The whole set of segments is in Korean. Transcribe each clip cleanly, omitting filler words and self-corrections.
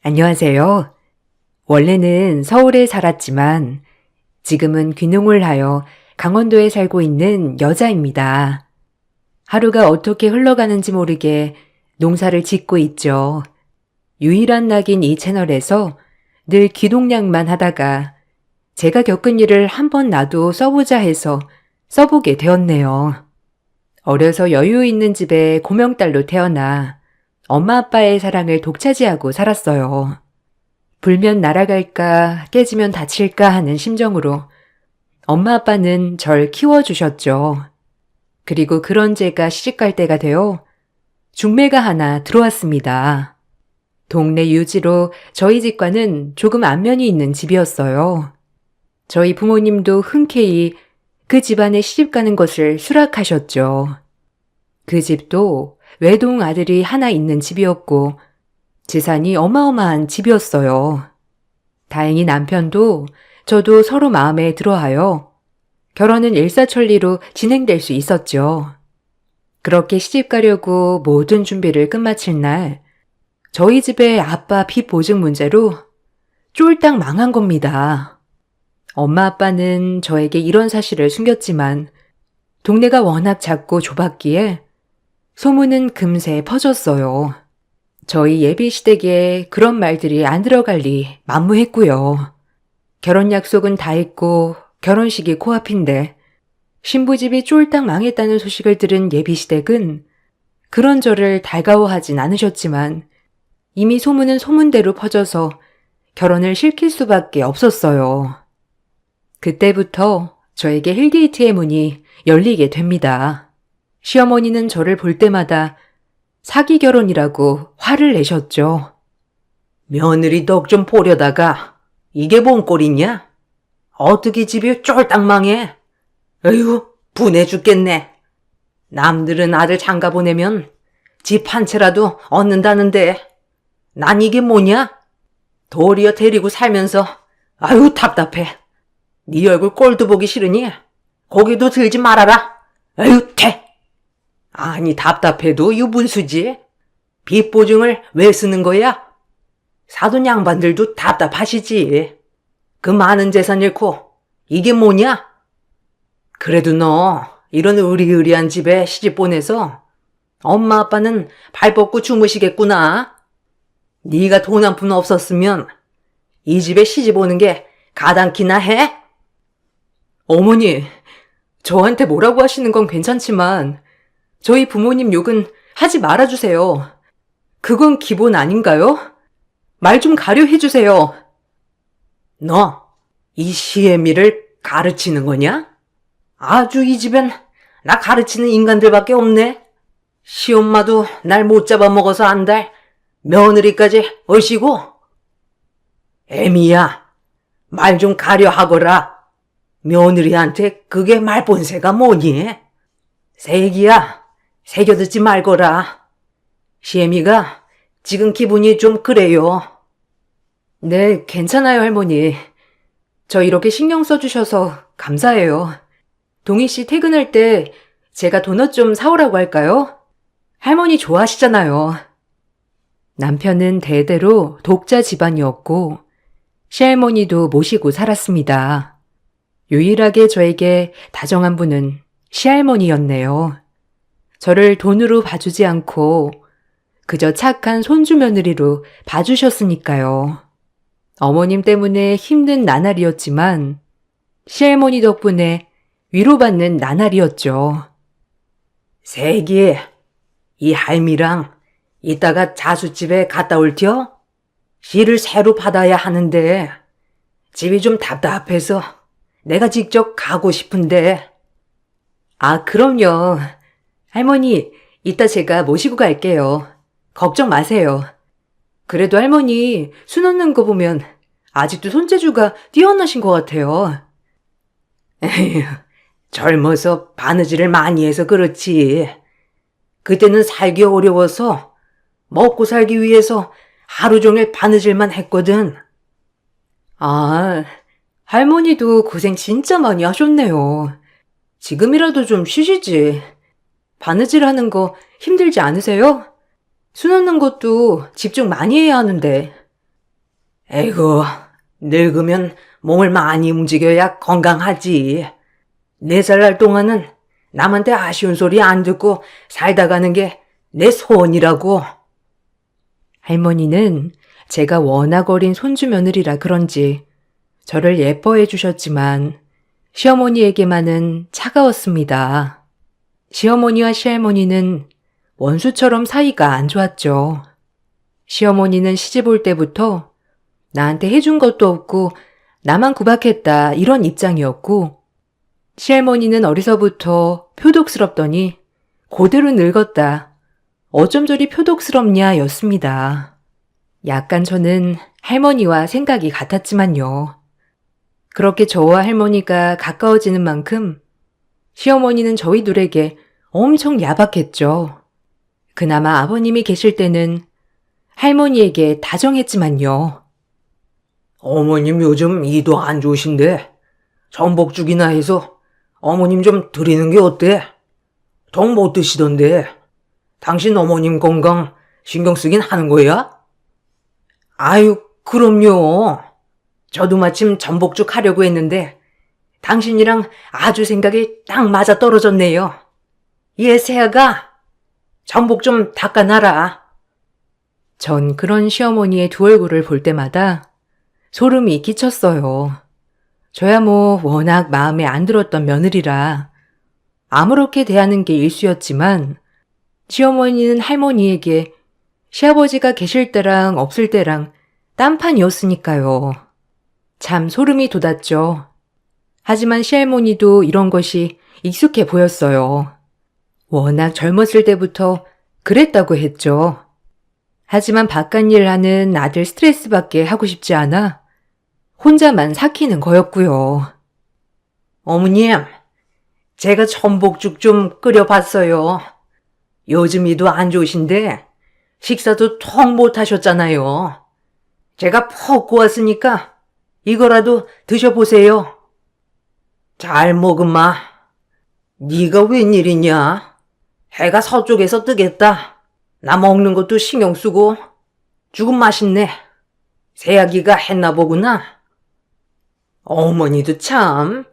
안녕하세요. 원래는 서울에 살았지만 지금은 귀농을 하여 강원도에 살고 있는 여자입니다. 하루가 어떻게 흘러가는지 모르게 농사를 짓고 있죠. 유일한 낙인 이 채널에서 늘 귀농약만 하다가 제가 겪은 일을 한번 나도 써보자 해서 써보게 되었네요. 어려서 여유 있는 집에 고명딸로 태어나 엄마 아빠의 사랑을 독차지하고 살았어요. 불면 날아갈까 깨지면 다칠까 하는 심정으로 엄마 아빠는 절 키워주셨죠. 그리고 그런 제가 시집갈 때가 되어 중매가 하나 들어왔습니다. 동네 유지로 저희 집과는 조금 안면이 있는 집이었어요. 저희 부모님도 흔쾌히 그 집안에 시집가는 것을 수락하셨죠. 그 집도 외동 아들이 하나 있는 집이었고 재산이 어마어마한 집이었어요. 다행히 남편도 저도 서로 마음에 들어하여 결혼은 일사천리로 진행될 수 있었죠. 그렇게 시집가려고 모든 준비를 끝마칠 날 저희 집의 아빠 빚 보증 문제로 쫄딱 망한 겁니다. 엄마 아빠는 저에게 이런 사실을 숨겼지만 동네가 워낙 작고 좁았기에 소문은 금세 퍼졌어요. 저희 예비시댁에 그런 말들이 안 들어갈 리 만무했고요. 결혼 약속은 다 했고 결혼식이 코앞인데 신부집이 쫄딱 망했다는 소식을 들은 예비시댁은 그런 저를 달가워하진 않으셨지만 이미 소문은 소문대로 퍼져서 결혼을 실킬 수밖에 없었어요. 그때부터 저에게 힐게이트의 문이 열리게 됩니다. 시어머니는 저를 볼 때마다 사기 결혼이라고 화를 내셨죠. 며느리 덕 좀 보려다가 이게 뭔 꼴이냐? 어떻게 집이 쫄딱 망해? 에휴, 분해 죽겠네. 남들은 아들 장가 보내면 집 한 채라도 얻는다는데 난 이게 뭐냐? 도리어 데리고 살면서 아유 답답해. 네 얼굴 꼴도 보기 싫으니 거기도 들지 말아라. 아유 퇴. 아니 답답해도 유분수지. 빚 보증을 왜 쓰는 거야? 사돈 양반들도 답답하시지. 그 많은 재산 잃고 이게 뭐냐? 그래도 너 이런 의리의리한 집에 시집 보내서 엄마 아빠는 발 뻗고 주무시겠구나. 네가 돈 한 푼 없었으면 이 집에 시집 오는 게 가당키나 해? 어머니, 저한테 뭐라고 하시는 건 괜찮지만 저희 부모님 욕은 하지 말아주세요. 그건 기본 아닌가요? 말 좀 가려 해주세요. 너, 이 시애미를 가르치는 거냐? 아주 이 집엔 나 가르치는 인간들밖에 없네. 시엄마도 날 못 잡아먹어서 안달 며느리까지 얼씨고. 애미야, 말 좀 가려 하거라. 며느리한테 그게 말본새가 뭐니? 새기야, 새겨듣지 말거라. 시애미가 지금 기분이 좀 그래요. 네, 괜찮아요, 할머니. 저 이렇게 신경 써주셔서 감사해요. 동희 씨 퇴근할 때 제가 도넛 좀 사오라고 할까요? 할머니 좋아하시잖아요. 남편은 대대로 독자 집안이었고 시할머니도 모시고 살았습니다. 유일하게 저에게 다정한 분은 시할머니였네요. 저를 돈으로 봐주지 않고 그저 착한 손주 며느리로 봐주셨으니까요. 어머님 때문에 힘든 나날이었지만 시할머니 덕분에 위로받는 나날이었죠. 세기, 이 할미랑 이따가 자수집에 갔다 올텨? 씨를 새로 받아야 하는데 집이 좀 답답해서 내가 직접 가고 싶은데. 아, 그럼요. 할머니, 이따 제가 모시고 갈게요. 걱정 마세요. 그래도 할머니 수 넣는 거 보면 아직도 손재주가 뛰어나신 것 같아요. 에휴, 젊어서 바느질을 많이 해서 그렇지. 그때는 살기 어려워서 먹고 살기 위해서 하루 종일 바느질만 했거든. 아, 할머니도 고생 진짜 많이 하셨네요. 지금이라도 좀 쉬시지. 바느질 하는 거 힘들지 않으세요? 수 넣는 것도 집중 많이 해야 하는데. 에이구, 늙으면 몸을 많이 움직여야 건강하지. 4살 날 동안은 남한테 아쉬운 소리 안 듣고 살다 가는 게 내 소원이라고. 할머니는 제가 워낙 어린 손주 며느리라 그런지 저를 예뻐해 주셨지만 시어머니에게만은 차가웠습니다. 시어머니와 시할머니는 원수처럼 사이가 안 좋았죠. 시어머니는 시집 올 때부터 나한테 해준 것도 없고 나만 구박했다 이런 입장이었고, 시할머니는 어려서부터 표독스럽더니 그대로 늙었다, 어쩜 저리 표독스럽냐 였습니다. 약간 저는 할머니와 생각이 같았지만요. 그렇게 저와 할머니가 가까워지는 만큼 시어머니는 저희 둘에게 엄청 야박했죠. 그나마 아버님이 계실 때는 할머니에게 다정했지만요. 어머님 요즘 이도 안 좋으신데 전복죽이나 해서 어머님 좀 드리는 게 어때? 정 못 드시던데. 당신 어머님 건강 신경 쓰긴 하는 거야? 아유, 그럼요. 저도 마침 전복죽 하려고 했는데 당신이랑 아주 생각이 딱 맞아 떨어졌네요. 얘 새아가 전복 좀 닦아놔라. 전 그런 시어머니의 두 얼굴을 볼 때마다 소름이 끼쳤어요. 저야 뭐 워낙 마음에 안 들었던 며느리라 아무렇게 대하는 게 일쑤였지만, 시어머니는 할머니에게 시아버지가 계실 때랑 없을 때랑 딴판이었으니까요. 참 소름이 돋았죠. 하지만 시할머니도 이런 것이 익숙해 보였어요. 워낙 젊었을 때부터 그랬다고 했죠. 하지만 바깥일 하는 아들 스트레스밖에 하고 싶지 않아 혼자만 삭히는 거였고요. 어머님, 제가 전복죽 좀 끓여봤어요. 요즘 이도 안 좋으신데 식사도 통 못하셨잖아요. 제가 퍽 구웠으니까 이거라도 드셔보세요. 잘 먹은마. 네가 웬일이냐? 해가 서쪽에서 뜨겠다. 나 먹는 것도 신경 쓰고. 죽은 맛있네. 새아기가 했나 보구나. 어머니도 참.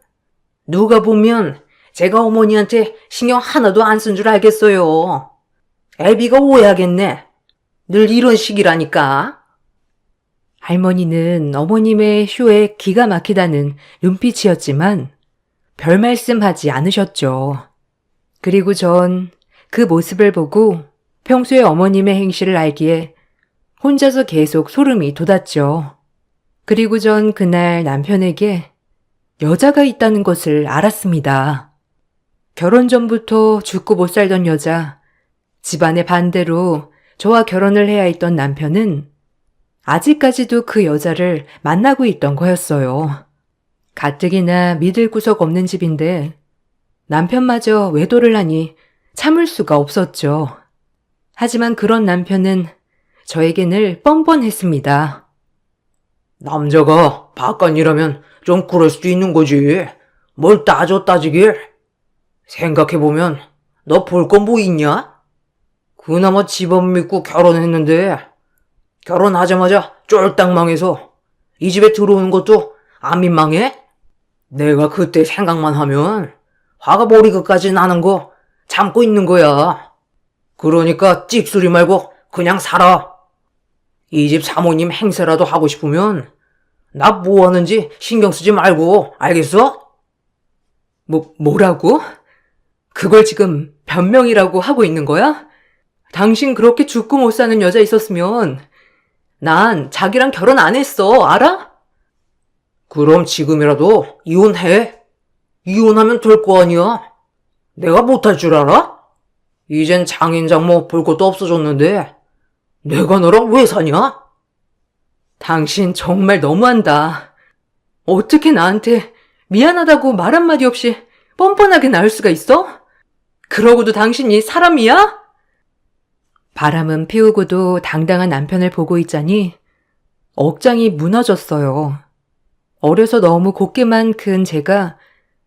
누가 보면 제가 어머니한테 신경 하나도 안 쓴 줄 알겠어요. 애비가 오해하겠네. 늘 이런 식이라니까. 할머니는 어머님의 쇼에 기가 막히다는 눈빛이었지만 별 말씀하지 않으셨죠. 그리고 전 그 모습을 보고 평소의 어머님의 행실을 알기에 혼자서 계속 소름이 돋았죠. 그리고 전 그날 남편에게 여자가 있다는 것을 알았습니다. 결혼 전부터 죽고 못 살던 여자, 집안의 반대로 저와 결혼을 해야 했던 남편은 아직까지도 그 여자를 만나고 있던 거였어요. 가뜩이나 믿을 구석 없는 집인데 남편마저 외도를 하니 참을 수가 없었죠. 하지만 그런 남편은 저에게 늘 뻔뻔했습니다. 남자가 바깥이라면 좀 그럴 수도 있는 거지. 뭘 따지길. 생각해보면 너 볼 건 뭐 있냐? 그나마 집안 믿고 결혼했는데 결혼하자마자 쫄딱 망해서 이 집에 들어오는 것도 안 민망해? 내가 그때 생각만 하면 화가 머리끝까지 나는 거 참고 있는 거야. 그러니까 찍소리 말고 그냥 살아. 이 집 사모님 행세라도 하고 싶으면 나 뭐 하는지 신경 쓰지 말고, 알겠어? 뭐라고? 그걸 지금 변명이라고 하고 있는 거야? 당신 그렇게 죽고 못 사는 여자 있었으면 난 자기랑 결혼 안 했어, 알아? 그럼 지금이라도 이혼해. 이혼하면 될 거 아니야. 내가 못할 줄 알아? 이젠 장인 장모 볼 것도 없어졌는데 내가 너랑 왜 사냐? 당신 정말 너무한다. 어떻게 나한테 미안하다고 말 한마디 없이 뻔뻔하게 나올 수가 있어? 그러고도 당신이 사람이야? 바람은 피우고도 당당한 남편을 보고 있자니 억장이 무너졌어요. 어려서 너무 곱게만 큰 제가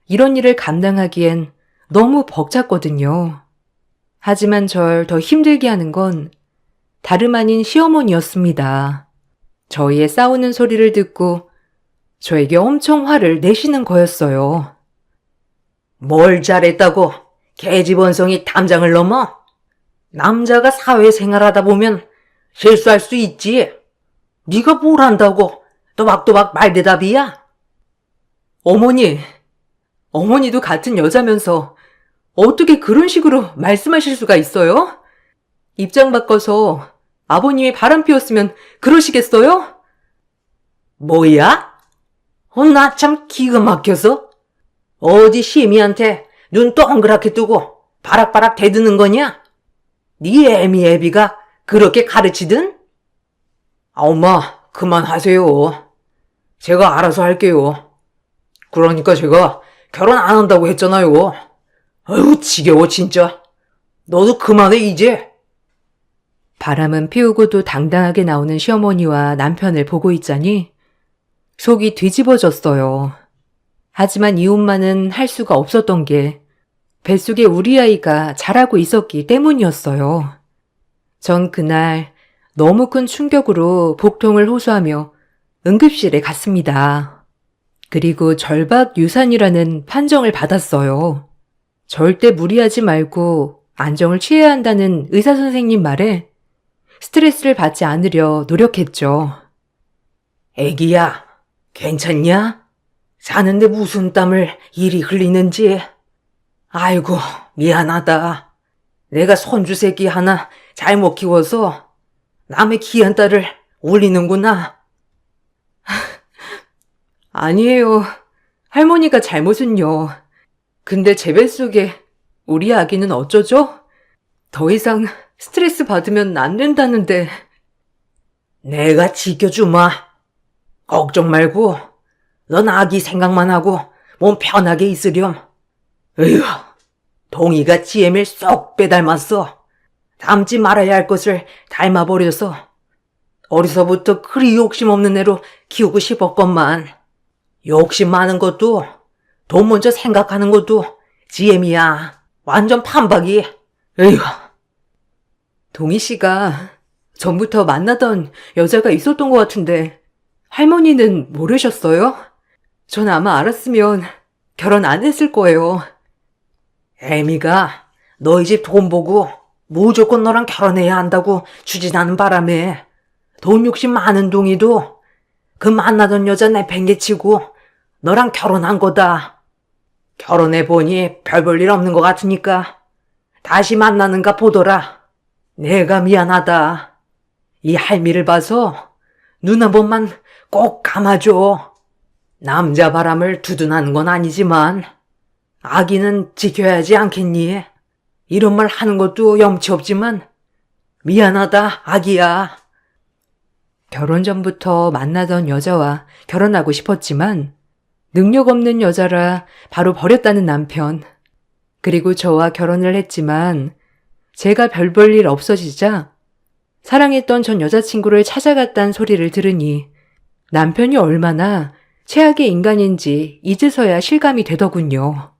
이런 일을 감당하기엔 너무 벅찼거든요. 하지만 절 더 힘들게 하는 건 다름 아닌 시어머니였습니다. 저희의 싸우는 소리를 듣고 저에게 엄청 화를 내시는 거였어요. 뭘 잘했다고 계집원성이 담장을 넘어? 남자가 사회생활하다 보면 실수할 수 있지. 네가 뭘 한다고 또박또박 말대답이야? 어머니도 같은 여자면서 어떻게 그런 식으로 말씀하실 수가 있어요? 입장 바꿔서 아버님이 바람 피웠으면 그러시겠어요? 뭐야? 나 참 기가 막혀서. 어디 시미한테 눈 동그랗게 뜨고 바락바락 대드는 거냐? 네 애미애비가 그렇게 가르치든? 엄마, 그만하세요. 제가 알아서 할게요. 그러니까 제가 결혼 안 한다고 했잖아요. 아유, 지겨워 진짜. 너도 그만해 이제. 바람은 피우고도 당당하게 나오는 시어머니와 남편을 보고 있자니 속이 뒤집어졌어요. 하지만 이 엄마는 할 수가 없었던 게 뱃속에 우리 아이가 자라고 있었기 때문이었어요. 전 그날 너무 큰 충격으로 복통을 호소하며 응급실에 갔습니다. 그리고 절박 유산이라는 판정을 받았어요. 절대 무리하지 말고 안정을 취해야 한다는 의사 선생님 말에 스트레스를 받지 않으려 노력했죠. 애기야, 괜찮냐? 사는데 무슨 땀을 이리 흘리는지. 아이고, 미안하다. 내가 손주 새끼 하나 잘못 키워서 남의 귀한 딸을 울리는구나. 아니에요. 할머니가 잘못은요. 근데 제 뱃속에 우리 아기는 어쩌죠? 더 이상 스트레스 받으면 안 된다는데. 내가 지켜주마. 걱정 말고 넌 아기 생각만 하고 몸 편하게 있으렴. 에휴, 동이가 지엠을 쏙 빼닮았어. 닮지 말아야 할 것을 닮아버려서 어려서부터 그리 욕심 없는 애로 키우고 싶었건만. 욕심 많은 것도 돈 먼저 생각하는 것도 지엠이야. 완전 판박이. 에휴. 동희 씨가 전부터 만나던 여자가 있었던 것 같은데 할머니는 모르셨어요? 전 아마 알았으면 결혼 안 했을 거예요. 애미가 너희 집 돈 보고 무조건 너랑 결혼해야 한다고 추진하는 바람에 돈 욕심 많은 동이도 그 만나던 여자 내팽개치고 너랑 결혼한 거다. 결혼해보니 별 볼 일 없는 것 같으니까 다시 만나는가 보더라. 내가 미안하다. 이 할미를 봐서 눈 한 번만 꼭 감아줘. 남자 바람을 두둔하는 건 아니지만 아기는 지켜야지 않겠니? 이런 말 하는 것도 염치 없지만 미안하다, 아기야. 결혼 전부터 만나던 여자와 결혼하고 싶었지만 능력 없는 여자라 바로 버렸다는 남편. 그리고 저와 결혼을 했지만 제가 별 볼 일 없어지자 사랑했던 전 여자친구를 찾아갔다는 소리를 들으니 남편이 얼마나 최악의 인간인지 이제서야 실감이 되더군요.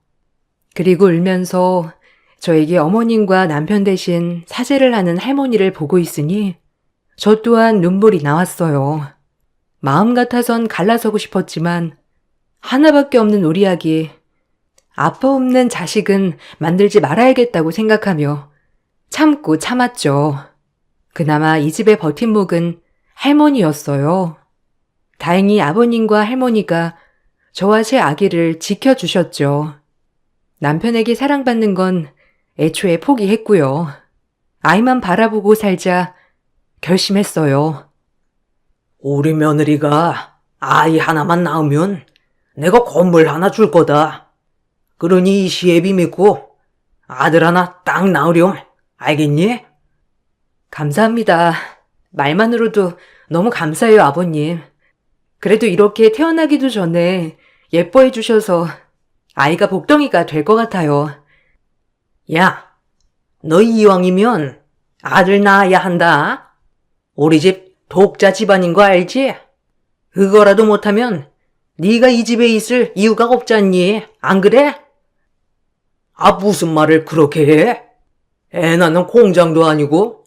그리고 울면서 저에게 어머님과 남편 대신 사죄를 하는 할머니를 보고 있으니 저 또한 눈물이 나왔어요. 마음 같아선 갈라서고 싶었지만 하나밖에 없는 우리 아기, 아빠 없는 자식은 만들지 말아야겠다고 생각하며 참고 참았죠. 그나마 이 집의 버팀목은 할머니였어요. 다행히 아버님과 할머니가 저와 제 아기를 지켜주셨죠. 남편에게 사랑받는 건 애초에 포기했고요. 아이만 바라보고 살자 결심했어요. 우리 며느리가 아이 하나만 낳으면 내가 건물 하나 줄 거다. 그러니 이 시애비 믿고 아들 하나 딱 낳으렴. 알겠니? 감사합니다. 말만으로도 너무 감사해요, 아버님. 그래도 이렇게 태어나기도 전에 예뻐해 주셔서 아이가 복덩이가 될 것 같아요. 야, 너 이왕이면 아들 낳아야 한다. 우리 집 독자 집안인 거 알지? 그거라도 못하면 네가 이 집에 있을 이유가 없잖니. 안 그래? 아, 무슨 말을 그렇게 해? 애 낳는 공장도 아니고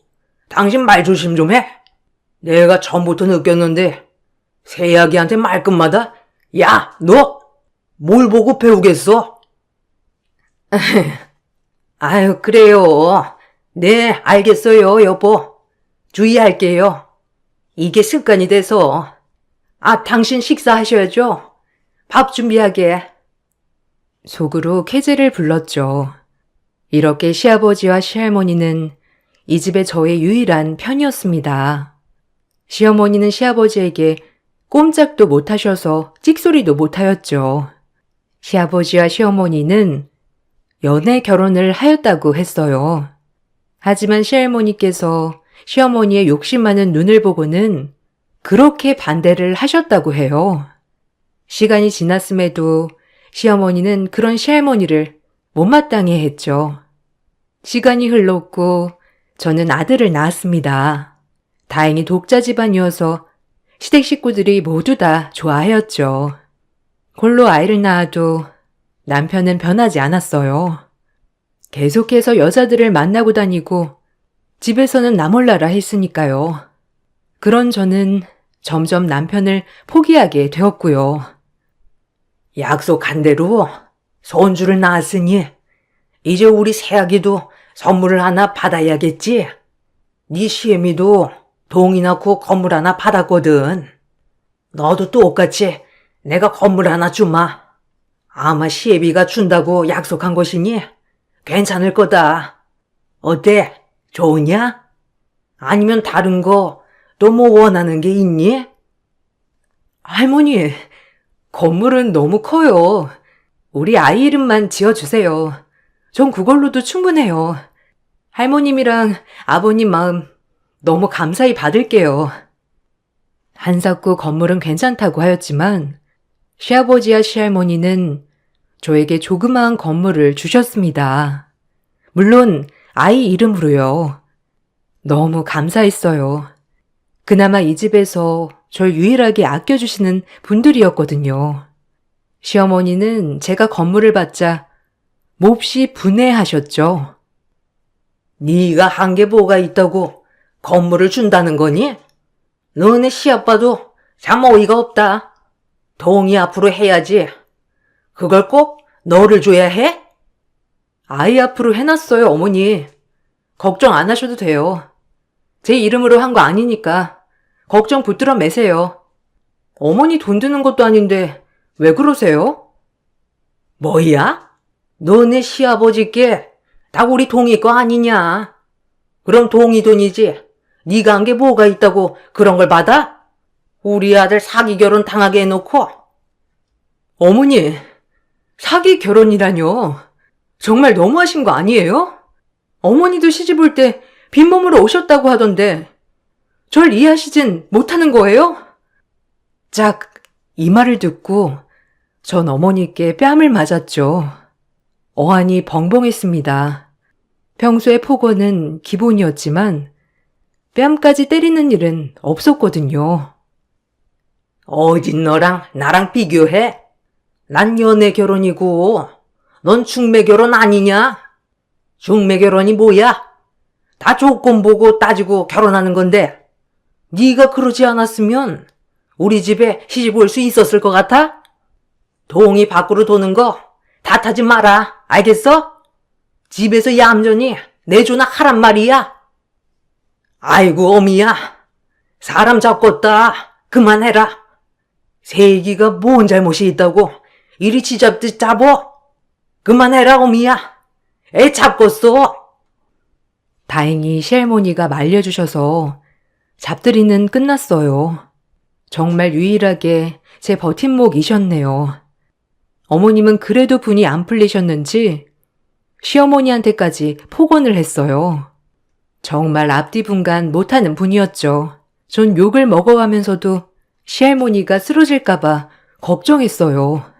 당신 말 조심 좀 해. 내가 처음부터 느꼈는데 새아기한테 말끝마다 야, 너 뭘 보고 배우겠어? 아유, 그래요. 네, 알겠어요, 여보. 주의할게요. 이게 습관이 돼서. 아, 당신 식사하셔야죠. 밥 준비하게. 속으로 캐제를 불렀죠. 이렇게 시아버지와 시할머니는 이 집의 저의 유일한 편이었습니다. 시어머니는 시아버지에게 꼼짝도 못하셔서 찍소리도 못하였죠. 시아버지와 시어머니는 연애 결혼을 하였다고 했어요. 하지만 시할머니께서 시어머니의 욕심 많은 눈을 보고는 그렇게 반대를 하셨다고 해요. 시간이 지났음에도 시어머니는 그런 시할머니를 못마땅해 했죠. 시간이 흘렀고 저는 아들을 낳았습니다. 다행히 독자 집안이어서 시댁 식구들이 모두 다 좋아하였죠. 홀로 아이를 낳아도 남편은 변하지 않았어요. 계속해서 여자들을 만나고 다니고 집에서는 나 몰라라 했으니까요. 그런 저는 점점 남편을 포기하게 되었고요. 약속한 대로 손주를 낳았으니 이제 우리 새아기도 선물을 하나 받아야겠지? 네 시애미도 동이 낳고 건물 하나 받았거든. 너도 똑같이 내가 건물 하나 주마. 아마 시애비가 준다고 약속한 것이니 괜찮을 거다. 어때? 좋으냐? 아니면 다른 거 또 뭐 원하는 게 있니? 할머니, 건물은 너무 커요. 우리 아이 이름만 지어주세요. 전 그걸로도 충분해요. 할머님이랑 아버님 마음 너무 감사히 받을게요. 한사코 건물은 괜찮다고 하였지만 시아버지와 시할머니는 저에게 조그마한 건물을 주셨습니다. 물론 아이 이름으로요. 너무 감사했어요. 그나마 이 집에서 절 유일하게 아껴주시는 분들이었거든요. 시어머니는 제가 건물을 받자 몹시 분해하셨죠. 네가 한 게 뭐가 있다고 건물을 준다는 거니? 너네 시아빠도 참 어이가 없다. 동이 앞으로 해야지. 그걸 꼭 너를 줘야 해? 아이 앞으로 해놨어요, 어머니. 걱정 안 하셔도 돼요. 제 이름으로 한 거 아니니까 걱정 붙들어 매세요. 어머니 돈 드는 것도 아닌데 왜 그러세요? 뭐야? 너네 시아버지께 다 우리 동이 거 아니냐? 그럼 동이 돈이지. 네가 한 게 뭐가 있다고 그런 걸 받아? 우리 아들 사기 결혼 당하게 해놓고. 어머니, 사기 결혼이라뇨. 정말 너무하신 거 아니에요? 어머니도 시집 올 때 빈몸으로 오셨다고 하던데 절 이해하시진 못하는 거예요? 짝, 이 말을 듣고 전 어머니께 뺨을 맞았죠. 어안이 벙벙했습니다. 평소에 폭언은 기본이었지만 뺨까지 때리는 일은 없었거든요. 어딘 너랑 나랑 비교해? 난 연애 결혼이고 넌 중매 결혼 아니냐? 중매 결혼이 뭐야? 다 조건 보고 따지고 결혼하는 건데 네가 그러지 않았으면 우리 집에 시집 올 수 있었을 것 같아? 동이 밖으로 도는 거 탓하지 마라. 알겠어? 집에서 얌전히 내조나 하란 말이야. 아이고 어미야. 사람 잡겄다. 그만해라. 세기가 뭔 잘못이 있다고 이리 지잡듯 잡어. 그만해라 어미야. 애 잡겄어. 다행히 시할머니가 말려주셔서 잡들이는 끝났어요. 정말 유일하게 제 버팀목이셨네요. 어머님은 그래도 분이 안 풀리셨는지 시어머니한테까지 폭언을 했어요. 정말 앞뒤 분간 못하는 분이었죠. 전 욕을 먹어가면서도 시할머니가 쓰러질까봐 걱정했어요.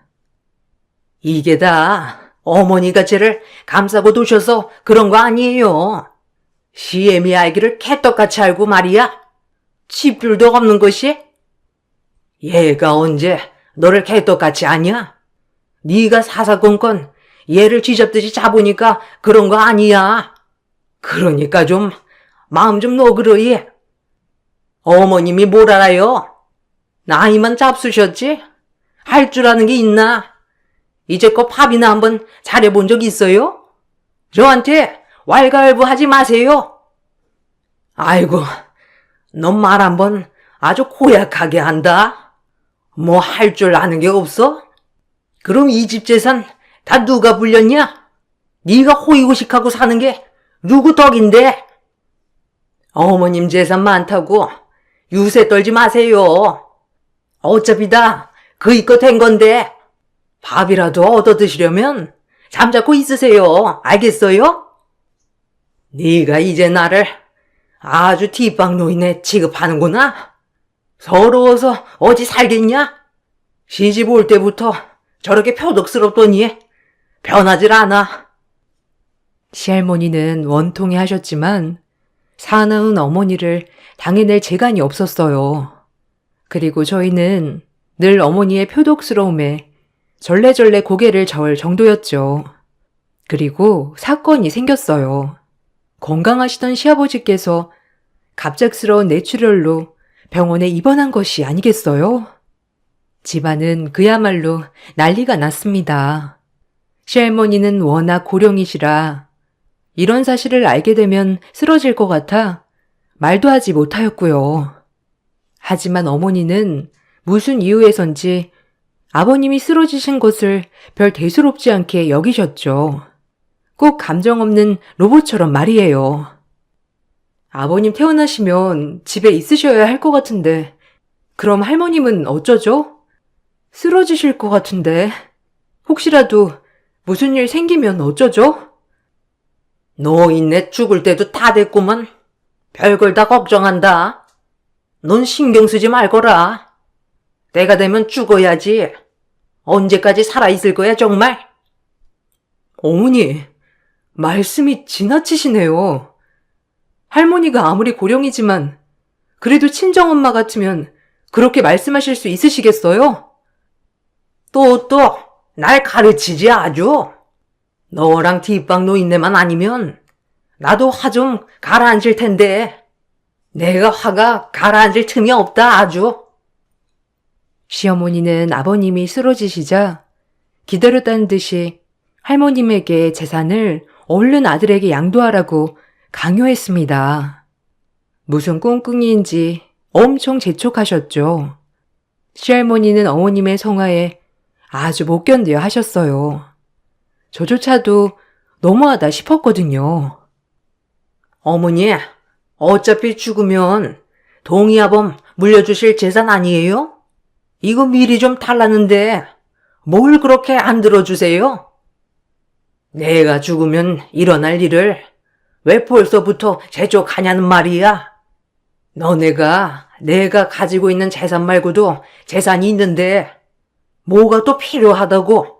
이게 다 어머니가 쟤를 감싸고 두셔서 그런 거 아니에요. 시애미 알기를 개떡같이 알고 말이야. 집줄도 없는 것이? 얘가 언제 너를 개떡같이 아냐? 네가 사사건건 얘를 쥐잡듯이 잡으니까 그런 거 아니야. 그러니까 좀 마음 좀 너그러이. 어머님이 뭘 알아요? 나이만 잡수셨지? 할 줄 아는 게 있나? 이제껏 밥이나 한번 잘해본 적 있어요? 저한테 왈가왈부하지 마세요. 아이고, 넌 말 한번 아주 고약하게 한다. 뭐 할 줄 아는 게 없어? 그럼 이 집 재산 다 누가 불렸냐? 네가 호의호식하고 사는 게 누구 덕인데? 어머님 재산 많다고 유세 떨지 마세요. 어차피 다 그이껏 된 건데 밥이라도 얻어 드시려면 잠자코 있으세요. 알겠어요? 네가 이제 나를 아주 뒷방 노인에 취급하는구나. 서러워서 어디 살겠냐? 시집 올 때부터 저렇게 표독스럽더니 변하질 않아. 시할머니는 원통해 하셨지만 사나운 어머니를 당해낼 재간이 없었어요. 그리고 저희는 늘 어머니의 표독스러움에 절레절레 고개를 저을 정도였죠. 그리고 사건이 생겼어요. 건강하시던 시아버지께서 갑작스러운 뇌출혈로 병원에 입원한 것이 아니겠어요? 집안은 그야말로 난리가 났습니다. 시할머니는 워낙 고령이시라 이런 사실을 알게 되면 쓰러질 것 같아 말도 하지 못하였고요. 하지만 어머니는 무슨 이유에선지 아버님이 쓰러지신 것을 별 대수롭지 않게 여기셨죠. 꼭 감정 없는 로봇처럼 말이에요. 아버님 태어나시면 집에 있으셔야 할 것 같은데 그럼 할머님은 어쩌죠? 쓰러지실 것 같은데 혹시라도 무슨 일 생기면 어쩌죠? 노인네 죽을 때도 다 됐구만. 별걸 다 걱정한다. 넌 신경 쓰지 말거라. 때가 되면 죽어야지. 언제까지 살아있을 거야 정말? 어머니, 말씀이 지나치시네요. 할머니가 아무리 고령이지만 그래도 친정엄마 같으면 그렇게 말씀하실 수 있으시겠어요? 또 날 가르치지 아주. 너랑 뒷방 노인네만 아니면 나도 화 좀 가라앉을 텐데 내가 화가 가라앉을 틈이 없다 아주. 시어머니는 아버님이 쓰러지시자 기다렸다는 듯이 할머님에게 재산을 얼른 아들에게 양도하라고 강요했습니다. 무슨 꿍꿍이인지 엄청 재촉하셨죠. 시할머니는 어머님의 성화에 아주 못 견뎌 하셨어요. 저조차도 너무하다 싶었거든요. 어머니, 어차피 죽으면 동의아범 물려주실 재산 아니에요? 이거 미리 좀 달라는데 뭘 그렇게 안 들어주세요? 내가 죽으면 일어날 일을 왜 벌써부터 재촉하냐는 말이야. 너네가 내가 가지고 있는 재산 말고도 재산이 있는데 뭐가 또 필요하다고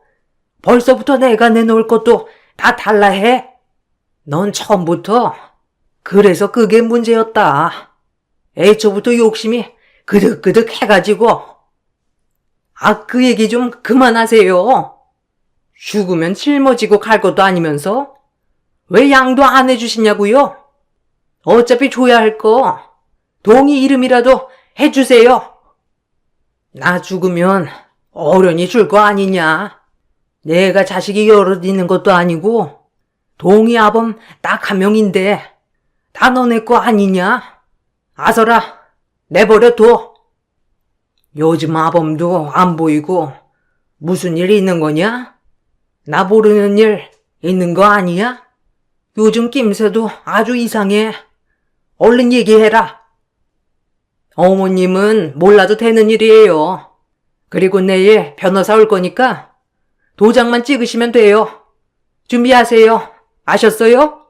벌써부터 내가 내놓을 것도 다 달라 해? 넌 처음부터 그래서 그게 문제였다. 애초부터 욕심이 그득그득 해가지고. 그 얘기 좀 그만하세요. 죽으면 짊어지고 갈 것도 아니면서 왜 양도 안 해주시냐고요? 어차피 줘야 할 거 동의 이름이라도 해주세요. 나 죽으면 어련히 줄 거 아니냐. 내가 자식이 여럿 있는 것도 아니고 동의 아범 딱 한 명인데 다 너네 거 아니냐? 아서라 내버려 둬. 요즘 아범도 안 보이고 무슨 일 있는 거냐? 나 모르는 일 있는 거 아니야? 요즘 낌새도 아주 이상해. 얼른 얘기해라. 어머님은 몰라도 되는 일이에요. 그리고 내일 변호사 올 거니까 도장만 찍으시면 돼요. 준비하세요. 아셨어요?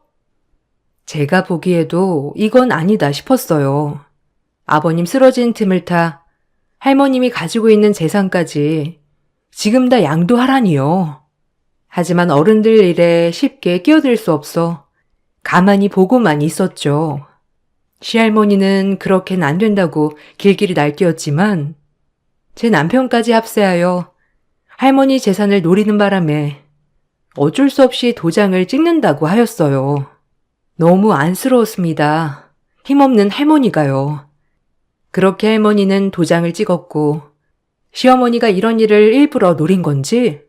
제가 보기에도 이건 아니다 싶었어요. 아버님 쓰러진 틈을 타 할머님이 가지고 있는 재산까지 지금 다 양도하라니요. 하지만 어른들 일에 쉽게 끼어들 수 없어 가만히 보고만 있었죠. 시할머니는 그렇게는 안 된다고 길길이 날뛰었지만 제 남편까지 합세하여 할머니 재산을 노리는 바람에 어쩔 수 없이 도장을 찍는다고 하였어요. 너무 안쓰러웠습니다. 힘없는 할머니가요. 그렇게 할머니는 도장을 찍었고 시어머니가 이런 일을 일부러 노린 건지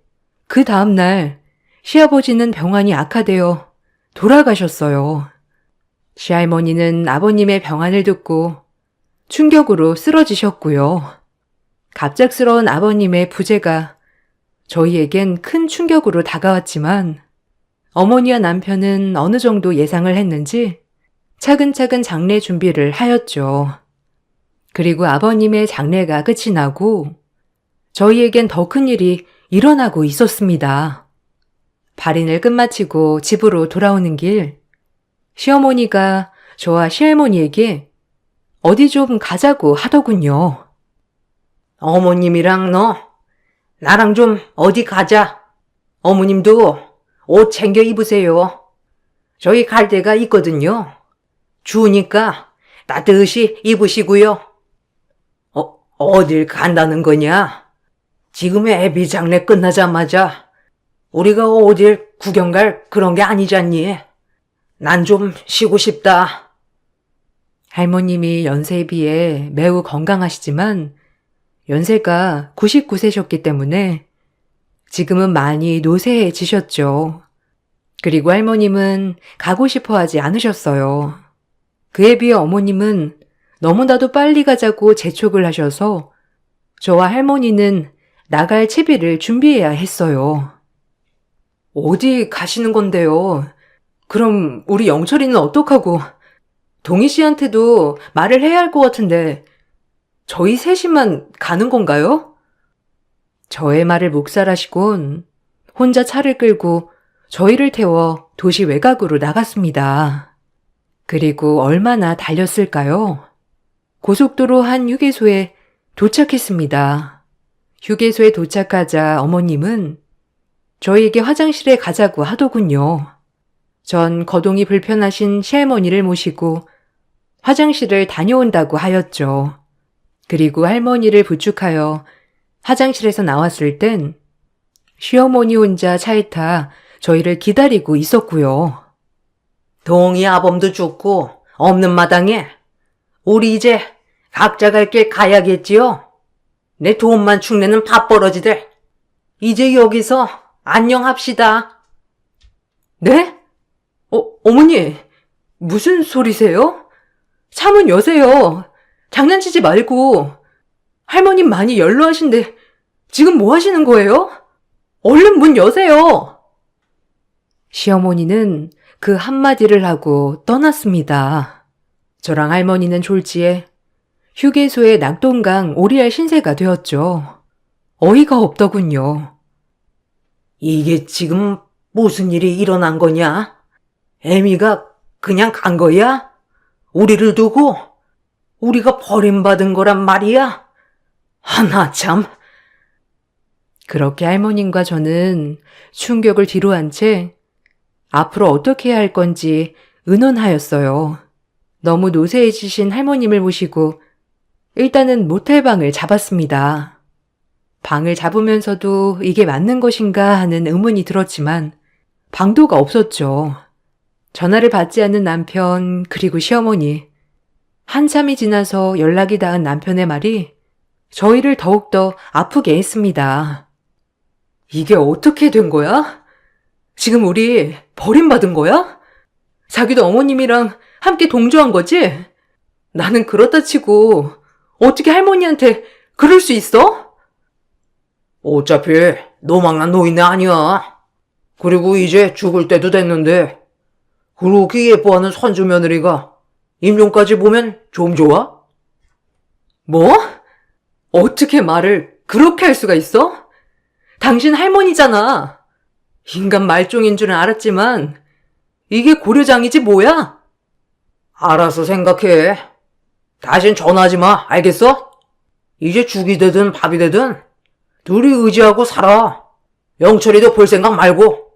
그 다음날 시아버지는 병환이 악화되어 돌아가셨어요. 시할머니는 아버님의 병환을 듣고 충격으로 쓰러지셨고요. 갑작스러운 아버님의 부재가 저희에겐 큰 충격으로 다가왔지만 어머니와 남편은 어느 정도 예상을 했는지 차근차근 장례 준비를 하였죠. 그리고 아버님의 장례가 끝이 나고 저희에겐 더 큰 일이 일어나고 있었습니다. 발인을 끝마치고 집으로 돌아오는 길, 시어머니가 저와 시할머니에게 어디 좀 가자고 하더군요. 어머님이랑 너, 나랑 좀 어디 가자. 어머님도 옷 챙겨 입으세요. 저희 갈 데가 있거든요. 추우니까 따뜻이 입으시고요. 어딜 간다는 거냐? 지금 애비 장례 끝나자마자 우리가 어딜 구경 갈 그런 게 아니잖니. 난 좀 쉬고 싶다. 할머님이 연세에 비해 매우 건강하시지만 연세가 99세셨기 때문에 지금은 많이 노쇠해지셨죠. 그리고 할머님은 가고 싶어 하지 않으셨어요. 그에 비해 어머님은 너무나도 빨리 가자고 재촉을 하셔서 저와 할머니는 나갈 채비를 준비해야 했어요. 어디 가시는 건데요? 그럼 우리 영철이는 어떡하고? 동희 씨한테도 말을 해야 할 것 같은데 저희 셋이만 가는 건가요? 저의 말을 묵살하시곤 혼자 차를 끌고 저희를 태워 도시 외곽으로 나갔습니다. 그리고 얼마나 달렸을까요? 고속도로 한 휴게소에 도착했습니다. 휴게소에 도착하자 어머님은 저희에게 화장실에 가자고 하더군요. 전 거동이 불편하신 시할머니를 모시고 화장실을 다녀온다고 하였죠. 그리고 할머니를 부축하여 화장실에서 나왔을 땐 시어머니 혼자 차에 타 저희를 기다리고 있었고요. 동희 아범도 죽고 없는 마당에 우리 이제 각자 갈 길 가야겠지요. 내 돈만 축내는 밥벌어지들. 이제 여기서 안녕합시다. 네? 어머니, 무슨 소리세요? 차문 여세요. 장난치지 말고. 할머님 많이 연로하신데 지금 뭐 하시는 거예요? 얼른 문 여세요. 시어머니는 그 한마디를 하고 떠났습니다. 저랑 할머니는 졸지에 휴게소의 낙동강 오리알 신세가 되었죠. 어이가 없더군요. 이게 지금 무슨 일이 일어난 거냐? 애미가 그냥 간 거야? 우리를 두고? 우리가 버림받은 거란 말이야? 하나 참. 그렇게 할머님과 저는 충격을 뒤로한 채 앞으로 어떻게 해야 할 건지 의논하였어요. 너무 노쇠해지신 할머님을 모시고 일단은 모텔방을 잡았습니다. 방을 잡으면서도 이게 맞는 것인가 하는 의문이 들었지만 방도가 없었죠. 전화를 받지 않는 남편 그리고 시어머니. 한참이 지나서 연락이 닿은 남편의 말이 저희를 더욱더 아프게 했습니다. 이게 어떻게 된 거야? 지금 우리 버림받은 거야? 자기도 어머님이랑 함께 동조한 거지? 나는 그렇다 치고 어떻게 할머니한테 그럴 수 있어? 어차피 노망난 노인네 아니야. 그리고 이제 죽을 때도 됐는데 그렇게 예뻐하는 손주 며느리가 임종까지 보면 좀 좋아? 뭐? 어떻게 말을 그렇게 할 수가 있어? 당신 할머니잖아. 인간 말종인 줄은 알았지만 이게 고려장이지 뭐야? 알아서 생각해. 다신 전화하지 마, 알겠어? 이제 죽이 되든 밥이 되든 둘이 의지하고 살아. 영철이도 볼 생각 말고.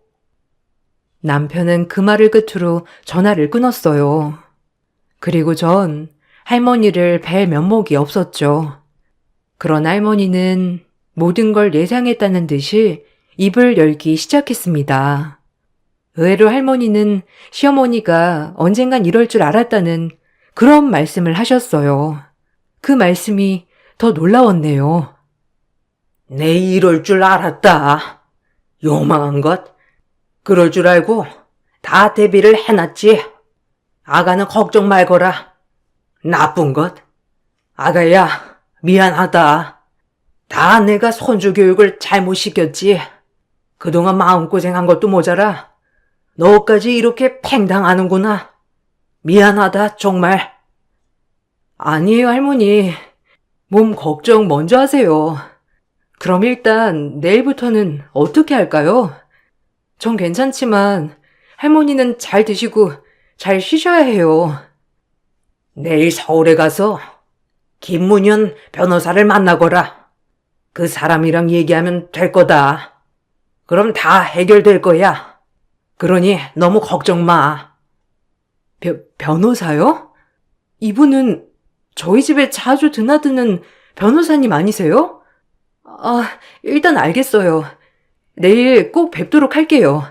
남편은 그 말을 끝으로 전화를 끊었어요. 그리고 전 할머니를 뵐 면목이 없었죠. 그런 할머니는 모든 걸 예상했다는 듯이 입을 열기 시작했습니다. 의외로 할머니는 시어머니가 언젠간 이럴 줄 알았다는 그런 말씀을 하셨어요. 그 말씀이 더 놀라웠네요. 내 이럴 줄 알았다. 요망한 것. 그럴 줄 알고 다 대비를 해놨지. 아가는 걱정 말거라. 나쁜 것. 아가야, 미안하다. 다 내가 손주 교육을 잘못 시켰지. 그동안 마음고생한 것도 모자라 너까지 이렇게 팽당하는구나. 미안하다, 정말. 아니에요, 할머니. 몸 걱정 먼저 하세요. 그럼 일단 내일부터는 어떻게 할까요? 전 괜찮지만 할머니는 잘 드시고 잘 쉬셔야 해요. 내일 서울에 가서 김문현 변호사를 만나거라. 그 사람이랑 얘기하면 될 거다. 그럼 다 해결될 거야. 그러니 너무 걱정 마. 변호사요? 이분은 저희 집에 자주 드나드는 변호사님 아니세요? 아, 일단 알겠어요. 내일 꼭 뵙도록 할게요.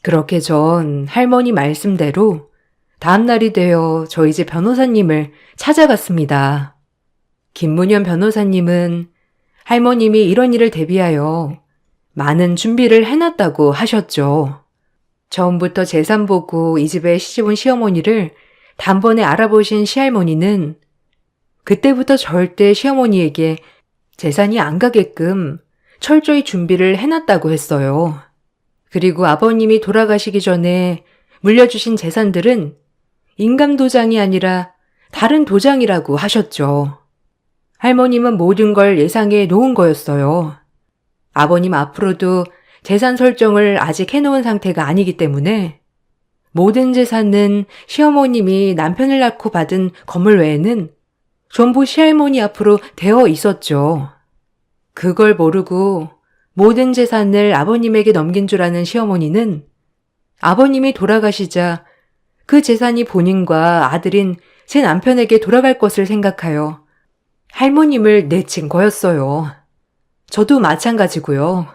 그렇게 전 할머니 말씀대로 다음날이 되어 저희 집 변호사님을 찾아갔습니다. 김문현 변호사님은 할머님이 이런 일을 대비하여 많은 준비를 해놨다고 하셨죠. 처음부터 재산 보고 이 집에 시집온 시어머니를 단번에 알아보신 시할머니는 그때부터 절대 시어머니에게 재산이 안 가게끔 철저히 준비를 해놨다고 했어요. 그리고 아버님이 돌아가시기 전에 물려주신 재산들은 인감도장이 아니라 다른 도장이라고 하셨죠. 할머님은 모든 걸 예상해 놓은 거였어요. 아버님 앞으로도 재산 설정을 아직 해놓은 상태가 아니기 때문에 모든 재산은 시어머님이 남편을 낳고 받은 건물 외에는 전부 시할머니 앞으로 되어 있었죠. 그걸 모르고 모든 재산을 아버님에게 넘긴 줄 아는 시어머니는 아버님이 돌아가시자 그 재산이 본인과 아들인 제 남편에게 돌아갈 것을 생각하여 할머님을 내친 거였어요. 저도 마찬가지고요.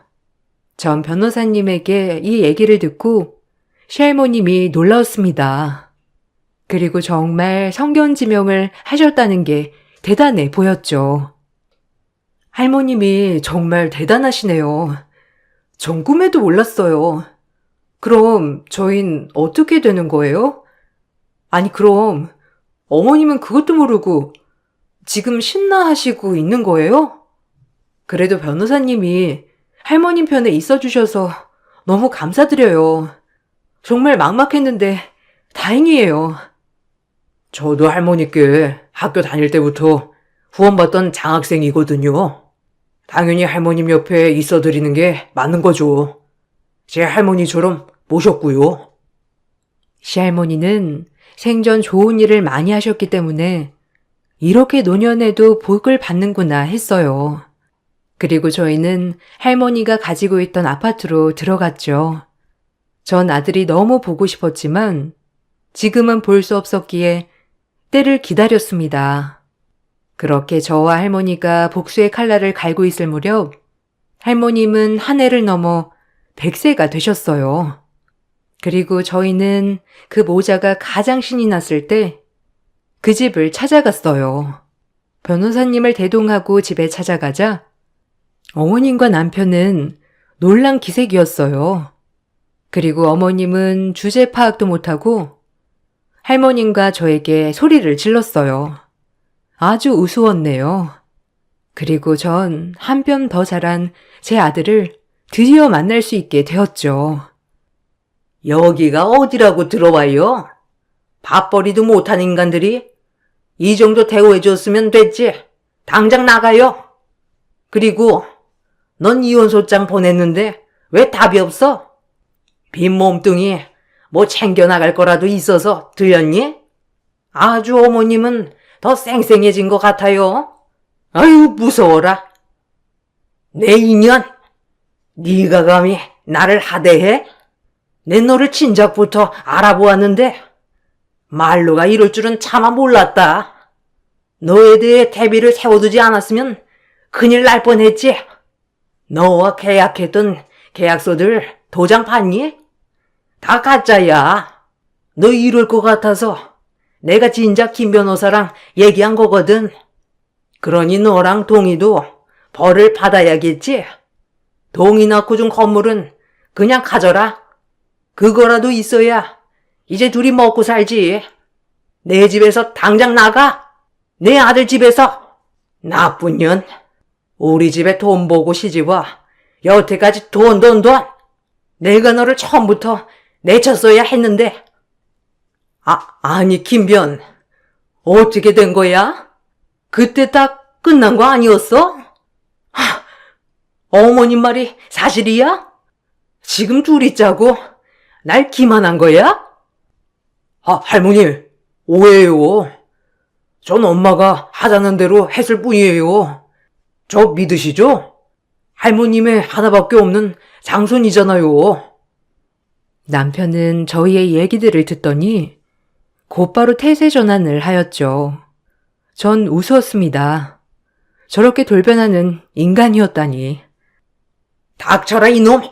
전 변호사님에게 이 얘기를 듣고 시할머님이 놀라웠습니다. 그리고 정말 성견지명을 하셨다는 게 대단해 보였죠. 할머님이 정말 대단하시네요. 전 꿈에도 몰랐어요. 그럼 저흰 어떻게 되는 거예요? 아니 그럼 어머님은 그것도 모르고 지금 신나하시고 있는 거예요? 그래도 변호사님이 할머님 편에 있어주셔서 너무 감사드려요. 정말 막막했는데 다행이에요. 저도 할머니께 학교 다닐 때부터 후원받던 장학생이거든요. 당연히 할머님 옆에 있어드리는 게 맞는 거죠. 제 할머니처럼 모셨고요. 시할머니는 생전 좋은 일을 많이 하셨기 때문에 이렇게 노년에도 복을 받는구나 했어요. 그리고 저희는 할머니가 가지고 있던 아파트로 들어갔죠. 전 아들이 너무 보고 싶었지만 지금은 볼 수 없었기에 때를 기다렸습니다. 그렇게 저와 할머니가 복수의 칼날을 갈고 있을 무렵 할머님은 한 해를 넘어 100세가 되셨어요. 그리고 저희는 그 모자가 가장 신이 났을 때 그 집을 찾아갔어요. 변호사님을 대동하고 집에 찾아가자 어머님과 남편은 놀란 기색이었어요. 그리고 어머님은 주제 파악도 못하고 할머님과 저에게 소리를 질렀어요. 아주 우스웠네요. 그리고 전 한 뼘 더 자란 제 아들을 드디어 만날 수 있게 되었죠. 여기가 어디라고 들어와요? 밥벌이도 못한 인간들이 이 정도 대우해줬으면 됐지. 당장 나가요. 그리고 넌 이혼소장 보냈는데 왜 답이 없어? 빈 몸뚱이 뭐 챙겨나갈 거라도 있어서 들렸니? 아주 어머님은 더 쌩쌩해진 것 같아요. 아유 무서워라. 내 인연, 네가 감히 나를 하대해? 내 너를 진작부터 알아보았는데 말로가 이럴 줄은 차마 몰랐다. 너에 대해 대비를 세워두지 않았으면 큰일 날 뻔했지. 너와 계약했던 계약서들 도장 봤니? 다 가짜야. 너 이럴 것 같아서 내가 진작 김 변호사랑 얘기한 거거든. 그러니 너랑 동희도 벌을 받아야겠지? 동희 낳고 준 건물은 그냥 가져라. 그거라도 있어야 이제 둘이 먹고 살지. 내 집에서 당장 나가. 내 아들 집에서. 나쁜 년. 우리 집에 돈 보고 시집와. 여태까지 돈. 내가 너를 처음부터 내쳤어야 했는데. 아니 김변. 어떻게 된 거야? 그때 딱 끝난 거 아니었어? 어머님 말이 사실이야? 지금 둘이 짜고 날 기만한 거야? 할머니, 오해예요. 전 엄마가 하자는 대로 했을 뿐이에요. 저 믿으시죠? 할머님의 하나밖에 없는 장손이잖아요. 남편은 저희의 얘기들을 듣더니 곧바로 태세 전환을 하였죠. 전 웃었습니다. 저렇게 돌변하는 인간이었다니. 닥쳐라 이놈.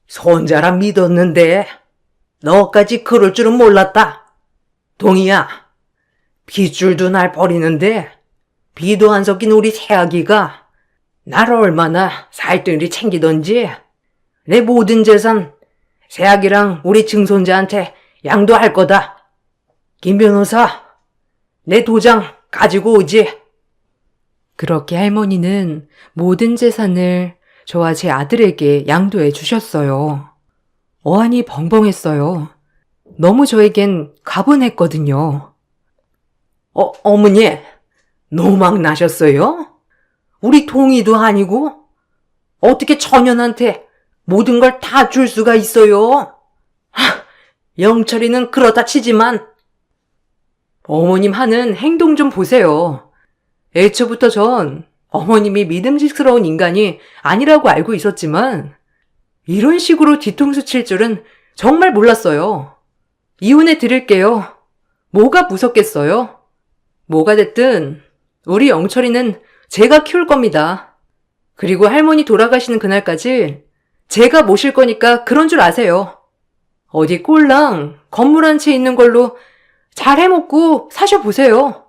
손자라 믿었는데 너까지 그럴 줄은 몰랐다. 동희야, 빗줄도 날 버리는데 비도 안 섞인 우리 새아기가 나를 얼마나 살뜰히 챙기던지 내 모든 재산 새아기랑 우리 증손자한테 양도할 거다. 김 변호사, 내 도장 가지고 오지. 그렇게 할머니는 모든 재산을 저와 제 아들에게 양도해 주셨어요. 어안이 벙벙했어요. 너무 저에겐 가분했거든요. 어머니, 노망 나셨어요? 우리 동희도 아니고 어떻게 처년한테 모든 걸 다 줄 수가 있어요? 영철이는 그렇다 치지만 어머님 하는 행동 좀 보세요. 애초부터 전 어머님이 믿음직스러운 인간이 아니라고 알고 있었지만 이런 식으로 뒤통수 칠 줄은 정말 몰랐어요. 이혼해 드릴게요. 뭐가 무섭겠어요? 뭐가 됐든 우리 영철이는 제가 키울 겁니다. 그리고 할머니 돌아가시는 그날까지 제가 모실 거니까 그런 줄 아세요. 어디 꼴랑 건물 한 채 있는 걸로 잘 해먹고 사셔보세요.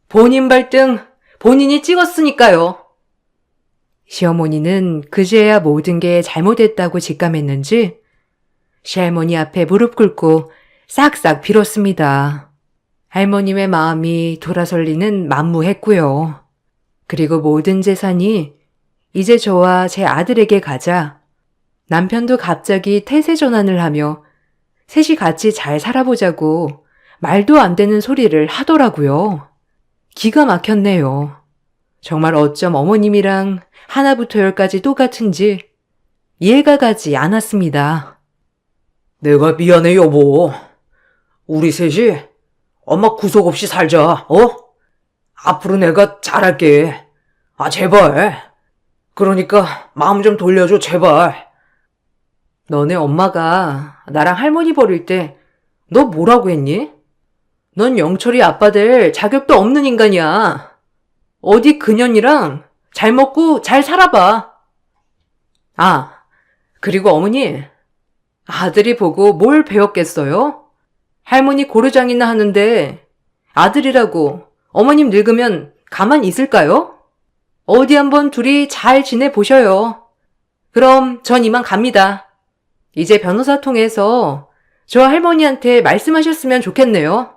본인 발등 본인이 찍었으니까요. 시어머니는 그제야 모든 게 잘못했다고 직감했는지 시할머니 앞에 무릎 꿇고 싹싹 빌었습니다. 할머님의 마음이 돌아설리는 만무했고요. 그리고 모든 재산이 이제 저와 제 아들에게 가자 남편도 갑자기 태세 전환을 하며 셋이 같이 잘 살아보자고 말도 안 되는 소리를 하더라고요. 기가 막혔네요. 정말 어쩜 어머님이랑 하나부터 열까지 똑같은지 이해가 가지 않았습니다. 내가 미안해 여보. 우리 셋이 엄마 구속 없이 살자. 앞으로 내가 잘할게. 제발. 그러니까 마음 좀 돌려줘 제발. 너네 엄마가 나랑 할머니 버릴 때 너 뭐라고 했니? 넌 영철이 아빠 될 자격도 없는 인간이야. 어디 그년이랑 잘 먹고 잘 살아봐. 그리고 어머니, 아들이 보고 뭘 배웠겠어요? 할머니 고르장이나 하는데 아들이라고 어머님 늙으면 가만히 있을까요? 어디 한번 둘이 잘 지내보셔요. 그럼 전 이만 갑니다. 이제 변호사 통해서 저 할머니한테 말씀하셨으면 좋겠네요.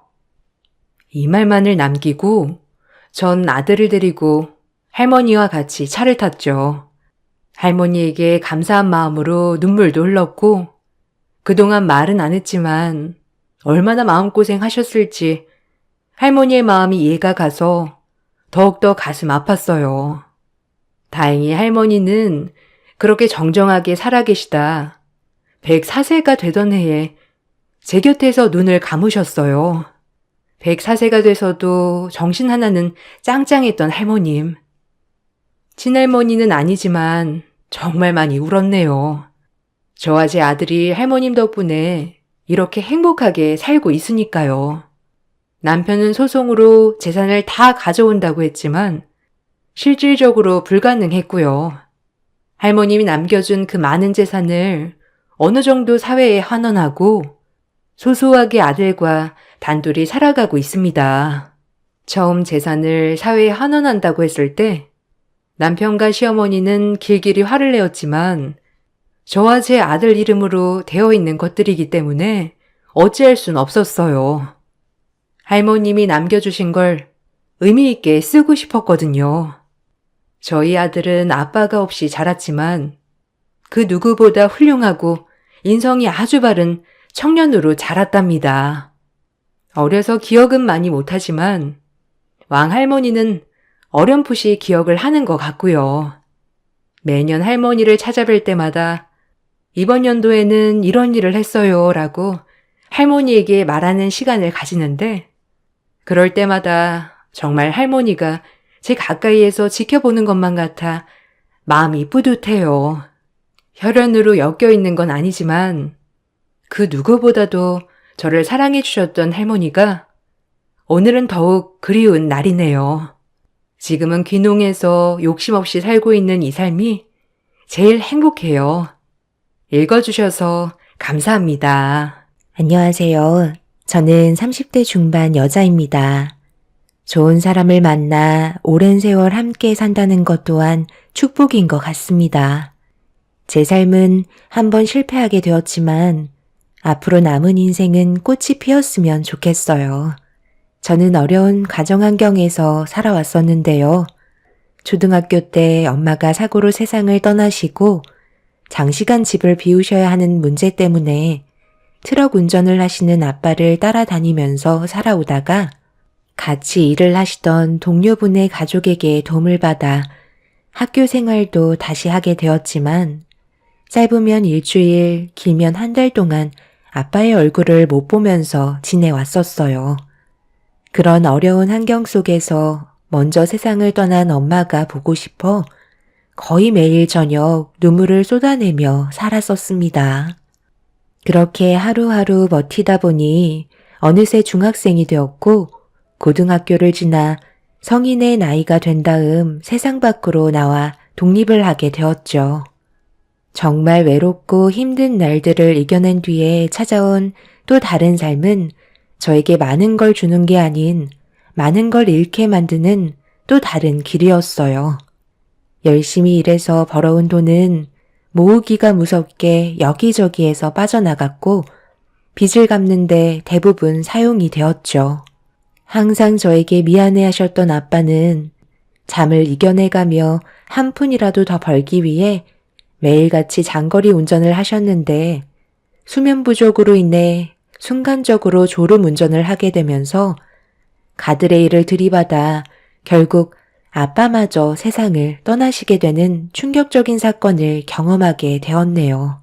이 말만을 남기고 전 아들을 데리고 할머니와 같이 차를 탔죠. 할머니에게 감사한 마음으로 눈물도 흘렀고 그동안 말은 안 했지만 얼마나 마음고생 하셨을지 할머니의 마음이 이해가 가서 더욱더 가슴 아팠어요. 다행히 할머니는 그렇게 정정하게 살아계시다 104세가 되던 해에 제 곁에서 눈을 감으셨어요. 104세가 돼서도 정신 하나는 짱짱했던 할머님. 친할머니는 아니지만 정말 많이 울었네요. 저와 제 아들이 할머님 덕분에 이렇게 행복하게 살고 있으니까요. 남편은 소송으로 재산을 다 가져온다고 했지만 실질적으로 불가능했고요. 할머님이 남겨준 그 많은 재산을 어느 정도 사회에 환원하고 소소하게 아들과 단둘이 살아가고 있습니다. 처음 재산을 사회에 환원한다고 했을 때 남편과 시어머니는 길길이 화를 내었지만 저와 제 아들 이름으로 되어 있는 것들이기 때문에 어찌할 순 없었어요. 할머님이 남겨주신 걸 의미 있게 쓰고 싶었거든요. 저희 아들은 아빠가 없이 자랐지만 그 누구보다 훌륭하고 인성이 아주 바른 청년으로 자랐답니다. 어려서 기억은 많이 못하지만 왕할머니는 어렴풋이 기억을 하는 것 같고요. 매년 할머니를 찾아뵐 때마다 이번 연도에는 이런 일을 했어요 라고 할머니에게 말하는 시간을 가지는데 그럴 때마다 정말 할머니가 제 가까이에서 지켜보는 것만 같아 마음이 뿌듯해요. 혈연으로 엮여 있는 건 아니지만 그 누구보다도 저를 사랑해 주셨던 할머니가 오늘은 더욱 그리운 날이네요. 지금은 귀농해서 욕심 없이 살고 있는 이 삶이 제일 행복해요. 읽어주셔서 감사합니다. 안녕하세요. 저는 30대 중반 여자입니다. 좋은 사람을 만나 오랜 세월 함께 산다는 것 또한 축복인 것 같습니다. 제 삶은 한번 실패하게 되었지만 앞으로 남은 인생은 꽃이 피었으면 좋겠어요. 저는 어려운 가정 환경에서 살아왔었는데요. 초등학교 때 엄마가 사고로 세상을 떠나시고 장시간 집을 비우셔야 하는 문제 때문에 트럭 운전을 하시는 아빠를 따라다니면서 살아오다가 같이 일을 하시던 동료분의 가족에게 도움을 받아 학교 생활도 다시 하게 되었지만 짧으면 일주일, 길면 한 달 동안 아빠의 얼굴을 못 보면서 지내왔었어요. 그런 어려운 환경 속에서 먼저 세상을 떠난 엄마가 보고 싶어 거의 매일 저녁 눈물을 쏟아내며 살았었습니다. 그렇게 하루하루 버티다 보니 어느새 중학생이 되었고 고등학교를 지나 성인의 나이가 된 다음 세상 밖으로 나와 독립을 하게 되었죠. 정말 외롭고 힘든 날들을 이겨낸 뒤에 찾아온 또 다른 삶은 저에게 많은 걸 주는 게 아닌 많은 걸 잃게 만드는 또 다른 길이었어요. 열심히 일해서 벌어온 돈은 모으기가 무섭게 여기저기에서 빠져나갔고 빚을 갚는데 대부분 사용이 되었죠. 항상 저에게 미안해하셨던 아빠는 잠을 이겨내가며 한 푼이라도 더 벌기 위해 매일같이 장거리 운전을 하셨는데 수면 부족으로 인해 순간적으로 졸음 운전을 하게 되면서 가들의 일을 들이받아 결국 아빠마저 세상을 떠나시게 되는 충격적인 사건을 경험하게 되었네요.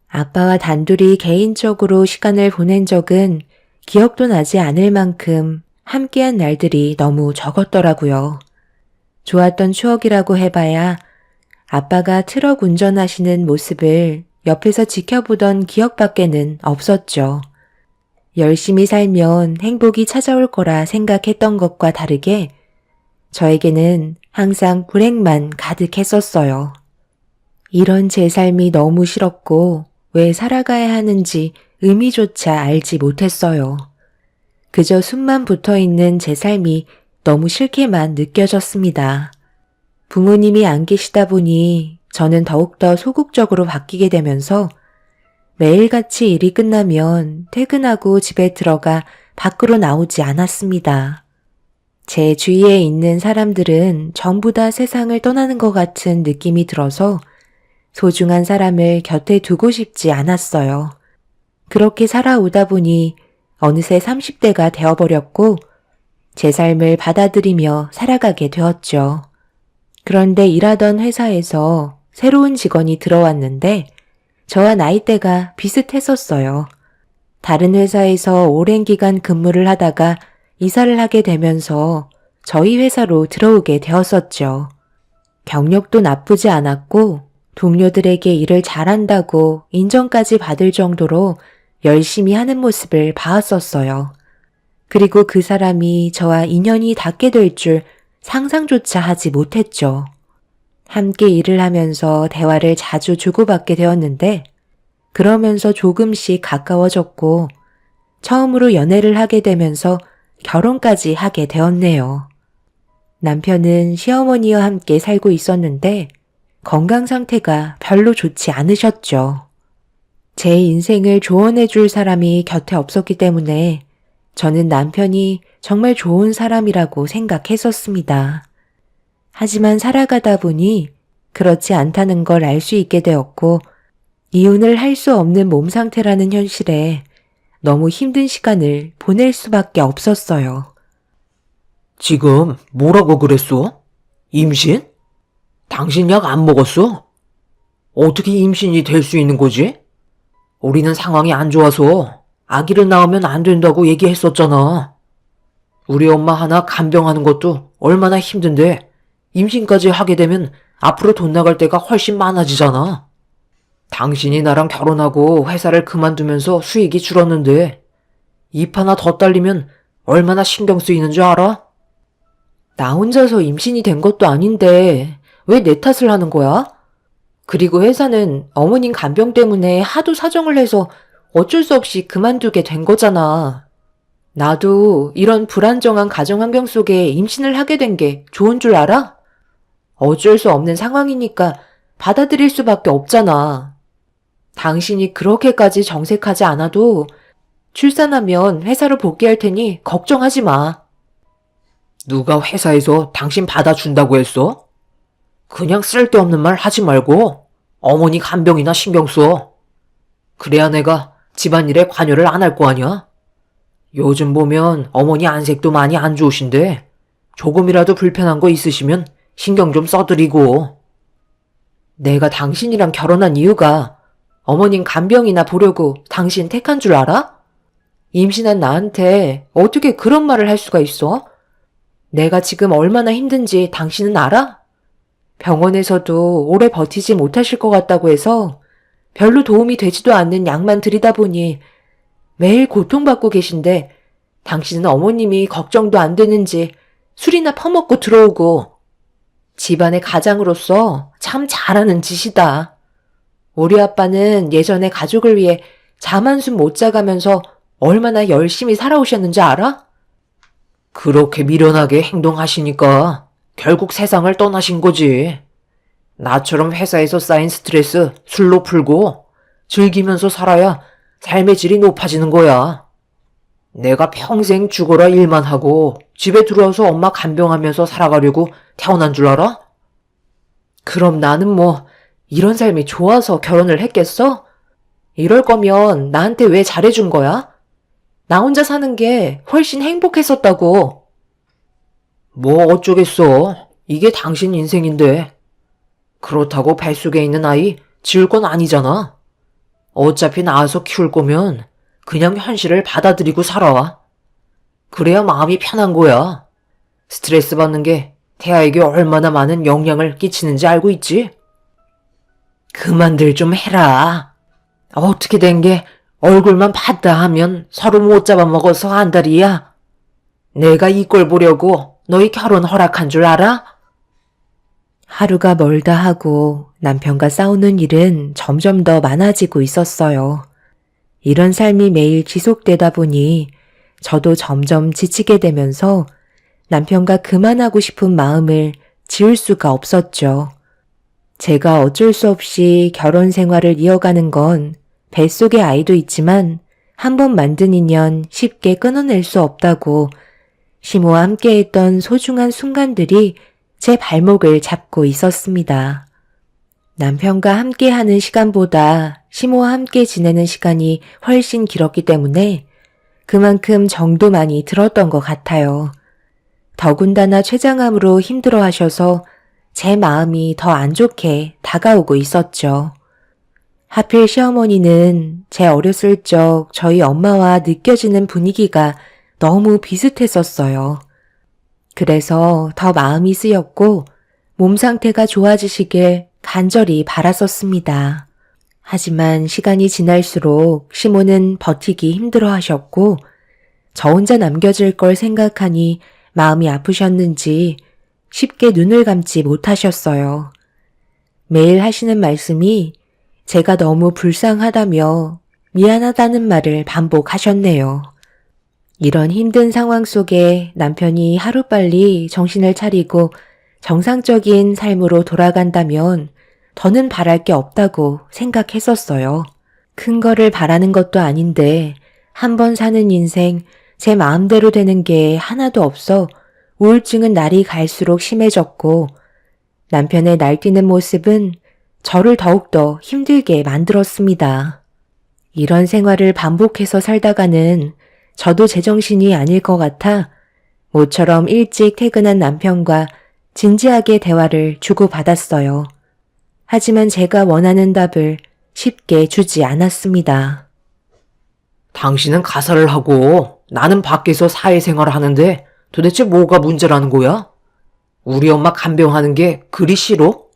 아빠와 단둘이 개인적으로 시간을 보낸 적은 기억도 나지 않을 만큼 함께한 날들이 너무 적었더라고요. 좋았던 추억이라고 해봐야 아빠가 트럭 운전하시는 모습을 옆에서 지켜보던 기억밖에는 없었죠. 열심히 살면 행복이 찾아올 거라 생각했던 것과 다르게 저에게는 항상 불행만 가득했었어요. 이런 제 삶이 너무 싫었고 왜 살아가야 하는지 의미조차 알지 못했어요. 그저 숨만 붙어있는 제 삶이 너무 싫게만 느껴졌습니다. 부모님이 안 계시다 보니 저는 더욱더 소극적으로 바뀌게 되면서 매일같이 일이 끝나면 퇴근하고 집에 들어가 밖으로 나오지 않았습니다. 제 주위에 있는 사람들은 전부 다 세상을 떠나는 것 같은 느낌이 들어서 소중한 사람을 곁에 두고 싶지 않았어요. 그렇게 살아오다 보니 어느새 30대가 되어버렸고 제 삶을 받아들이며 살아가게 되었죠. 그런데 일하던 회사에서 새로운 직원이 들어왔는데 저와 나이대가 비슷했었어요. 다른 회사에서 오랜 기간 근무를 하다가 이사를 하게 되면서 저희 회사로 들어오게 되었었죠. 경력도 나쁘지 않았고 동료들에게 일을 잘한다고 인정까지 받을 정도로 열심히 하는 모습을 봐왔었어요. 그리고 그 사람이 저와 인연이 닿게 될 줄 상상조차 하지 못했죠. 함께 일을 하면서 대화를 자주 주고받게 되었는데 그러면서 조금씩 가까워졌고 처음으로 연애를 하게 되면서 결혼까지 하게 되었네요. 남편은 시어머니와 함께 살고 있었는데 건강 상태가 별로 좋지 않으셨죠. 제 인생을 조언해 줄 사람이 곁에 없었기 때문에 저는 남편이 정말 좋은 사람이라고 생각했었습니다. 하지만 살아가다 보니 그렇지 않다는 걸 알 수 있게 되었고 이혼을 할 수 없는 몸 상태라는 현실에 너무 힘든 시간을 보낼 수밖에 없었어요. 지금 뭐라고 그랬어? 임신? 당신 약 안 먹었어? 어떻게 임신이 될 수 있는 거지? 우리는 상황이 안 좋아서 아기를 낳으면 안 된다고 얘기했었잖아. 우리 엄마 하나 간병하는 것도 얼마나 힘든데 임신까지 하게 되면 앞으로 돈 나갈 때가 훨씬 많아지잖아. 당신이 나랑 결혼하고 회사를 그만두면서 수익이 줄었는데 입 하나 더 딸리면 얼마나 신경 쓰이는 줄 알아? 나 혼자서 임신이 된 것도 아닌데 왜 내 탓을 하는 거야? 그리고 회사는 어머님 간병 때문에 하도 사정을 해서 어쩔 수 없이 그만두게 된 거잖아. 나도 이런 불안정한 가정 환경 속에 임신을 하게 된 게 좋은 줄 알아? 어쩔 수 없는 상황이니까 받아들일 수밖에 없잖아. 당신이 그렇게까지 정색하지 않아도 출산하면 회사로 복귀할 테니 걱정하지 마. 누가 회사에서 당신 받아준다고 했어? 그냥 쓸데없는 말 하지 말고 어머니 간병이나 신경 써. 그래야 내가 집안일에 관여를 안 할 거 아니야? 요즘 보면 어머니 안색도 많이 안 좋으신데 조금이라도 불편한 거 있으시면 신경 좀 써드리고. 내가 당신이랑 결혼한 이유가 어머님 간병이나 보려고 당신 택한 줄 알아? 임신한 나한테 어떻게 그런 말을 할 수가 있어? 내가 지금 얼마나 힘든지 당신은 알아? 병원에서도 오래 버티지 못하실 것 같다고 해서 별로 도움이 되지도 않는 약만 드리다 보니 매일 고통받고 계신데 당신은 어머님이 걱정도 안 되는지 술이나 퍼먹고 들어오고 집안의 가장으로서 참 잘하는 짓이다. 우리 아빠는 예전에 가족을 위해 잠 한숨 못 자가면서 얼마나 열심히 살아오셨는지 알아? 그렇게 미련하게 행동하시니까 결국 세상을 떠나신 거지. 나처럼 회사에서 쌓인 스트레스 술로 풀고 즐기면서 살아야 삶의 질이 높아지는 거야. 내가 평생 죽어라 일만 하고 집에 들어와서 엄마 간병하면서 살아가려고 태어난 줄 알아? 그럼 나는 뭐 이런 삶이 좋아서 결혼을 했겠어? 이럴 거면 나한테 왜 잘해준 거야? 나 혼자 사는 게 훨씬 행복했었다고. 뭐 어쩌겠어. 이게 당신 인생인데. 그렇다고 뱃속에 있는 아이 지울 건 아니잖아. 어차피 낳아서 키울 거면 그냥 현실을 받아들이고 살아. 그래야 마음이 편한 거야. 스트레스 받는 게 태아에게 얼마나 많은 영향을 끼치는지 알고 있지? 그만들 좀 해라. 어떻게 된 게 얼굴만 봤다 하면 서로 못 잡아먹어서 안달이야. 내가 이 꼴 보려고 너희 결혼 허락한 줄 알아? 하루가 멀다 하고 남편과 싸우는 일은 점점 더 많아지고 있었어요. 이런 삶이 매일 지속되다 보니 저도 점점 지치게 되면서 남편과 그만하고 싶은 마음을 지울 수가 없었죠. 제가 어쩔 수 없이 결혼 생활을 이어가는 건 뱃속에 아이도 있지만 한 번 만든 인연 쉽게 끊어낼 수 없다고 시모와 함께했던 소중한 순간들이 제 발목을 잡고 있었습니다. 남편과 함께하는 시간보다 시모와 함께 지내는 시간이 훨씬 길었기 때문에 그만큼 정도 많이 들었던 것 같아요. 더군다나 췌장암으로 힘들어하셔서 제 마음이 더 안 좋게 다가오고 있었죠. 하필 시어머니는 제 어렸을 적 저희 엄마와 느껴지는 분위기가 너무 비슷했었어요. 그래서 더 마음이 쓰였고 몸 상태가 좋아지시길 간절히 바랐었습니다. 하지만 시간이 지날수록 시모는 버티기 힘들어 하셨고 저 혼자 남겨질 걸 생각하니 마음이 아프셨는지 쉽게 눈을 감지 못하셨어요. 매일 하시는 말씀이 제가 너무 불쌍하다며 미안하다는 말을 반복하셨네요. 이런 힘든 상황 속에 남편이 하루빨리 정신을 차리고 정상적인 삶으로 돌아간다면 더는 바랄 게 없다고 생각했었어요. 큰 거를 바라는 것도 아닌데 한 번 사는 인생 제 마음대로 되는 게 하나도 없어 우울증은 날이 갈수록 심해졌고 남편의 날뛰는 모습은 저를 더욱더 힘들게 만들었습니다. 이런 생활을 반복해서 살다가는 저도 제정신이 아닐 것 같아 모처럼 일찍 퇴근한 남편과 진지하게 대화를 주고받았어요. 하지만 제가 원하는 답을 쉽게 주지 않았습니다. 당신은 가사를 하고 나는 밖에서 사회생활을 하는데 도대체 뭐가 문제라는 거야? 우리 엄마 간병하는 게 그리 싫어?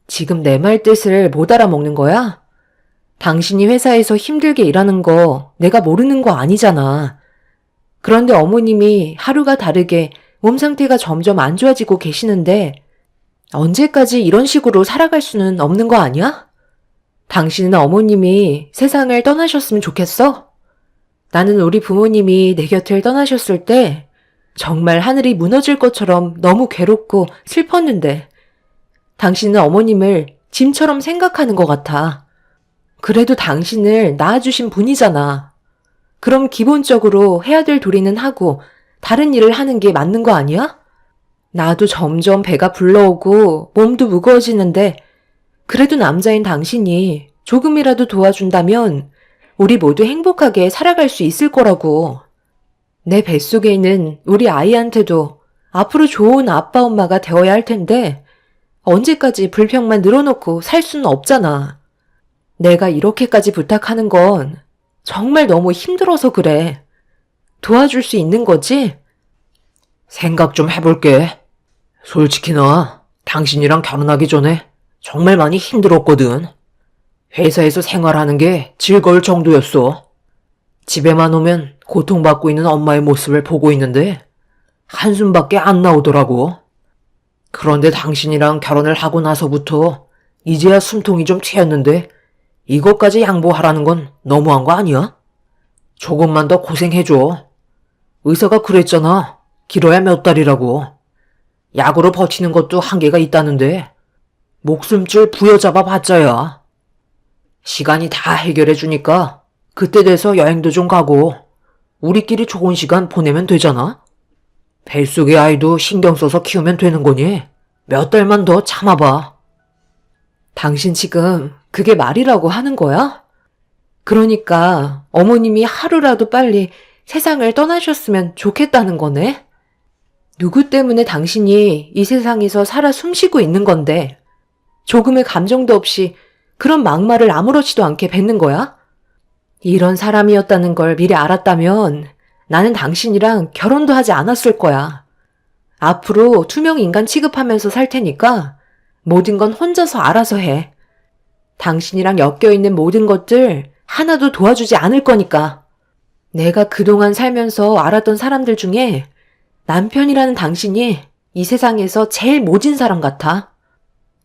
지금 내 말 뜻을 못 알아먹는 거야? 당신이 회사에서 힘들게 일하는 거 내가 모르는 거 아니잖아. 그런데 어머님이 하루가 다르게 몸 상태가 점점 안 좋아지고 계시는데 언제까지 이런 식으로 살아갈 수는 없는 거 아니야? 당신은 어머님이 세상을 떠나셨으면 좋겠어? 나는 우리 부모님이 내 곁을 떠나셨을 때 정말 하늘이 무너질 것처럼 너무 괴롭고 슬펐는데 당신은 어머님을 짐처럼 생각하는 것 같아. 그래도 당신을 낳아주신 분이잖아. 그럼 기본적으로 해야 될 도리는 하고 다른 일을 하는 게 맞는 거 아니야? 나도 점점 배가 불러오고 몸도 무거워지는데 그래도 남자인 당신이 조금이라도 도와준다면 우리 모두 행복하게 살아갈 수 있을 거라고. 내 뱃속에 있는 우리 아이한테도 앞으로 좋은 아빠 엄마가 되어야 할 텐데 언제까지 불평만 늘어놓고 살 수는 없잖아. 내가 이렇게까지 부탁하는 건 정말 너무 힘들어서 그래. 도와줄 수 있는 거지? 생각 좀 해볼게. 솔직히 나 당신이랑 결혼하기 전에 정말 많이 힘들었거든. 회사에서 생활하는 게 즐거울 정도였어. 집에만 오면 고통받고 있는 엄마의 모습을 보고 있는데 한숨밖에 안 나오더라고. 그런데 당신이랑 결혼을 하고 나서부터 이제야 숨통이 좀 트였는데 이것까지 양보하라는 건 너무한 거 아니야? 조금만 더 고생해줘. 의사가 그랬잖아. 길어야 몇 달이라고. 약으로 버티는 것도 한계가 있다는데 목숨줄 부여잡아 봤자야. 시간이 다 해결해 주니까 그때 돼서 여행도 좀 가고 우리끼리 좋은 시간 보내면 되잖아. 뱃속의 아이도 신경 써서 키우면 되는 거니 몇 달만 더 참아봐. 당신 지금 그게 말이라고 하는 거야? 그러니까 어머님이 하루라도 빨리 세상을 떠나셨으면 좋겠다는 거네? 누구 때문에 당신이 이 세상에서 살아 숨쉬고 있는 건데 조금의 감정도 없이 그런 막말을 아무렇지도 않게 뱉는 거야? 이런 사람이었다는 걸 미리 알았다면 나는 당신이랑 결혼도 하지 않았을 거야. 앞으로 투명 인간 취급하면서 살 테니까 모든 건 혼자서 알아서 해. 당신이랑 엮여있는 모든 것들 하나도 도와주지 않을 거니까. 내가 그동안 살면서 알았던 사람들 중에 남편이라는 당신이 이 세상에서 제일 모진 사람 같아.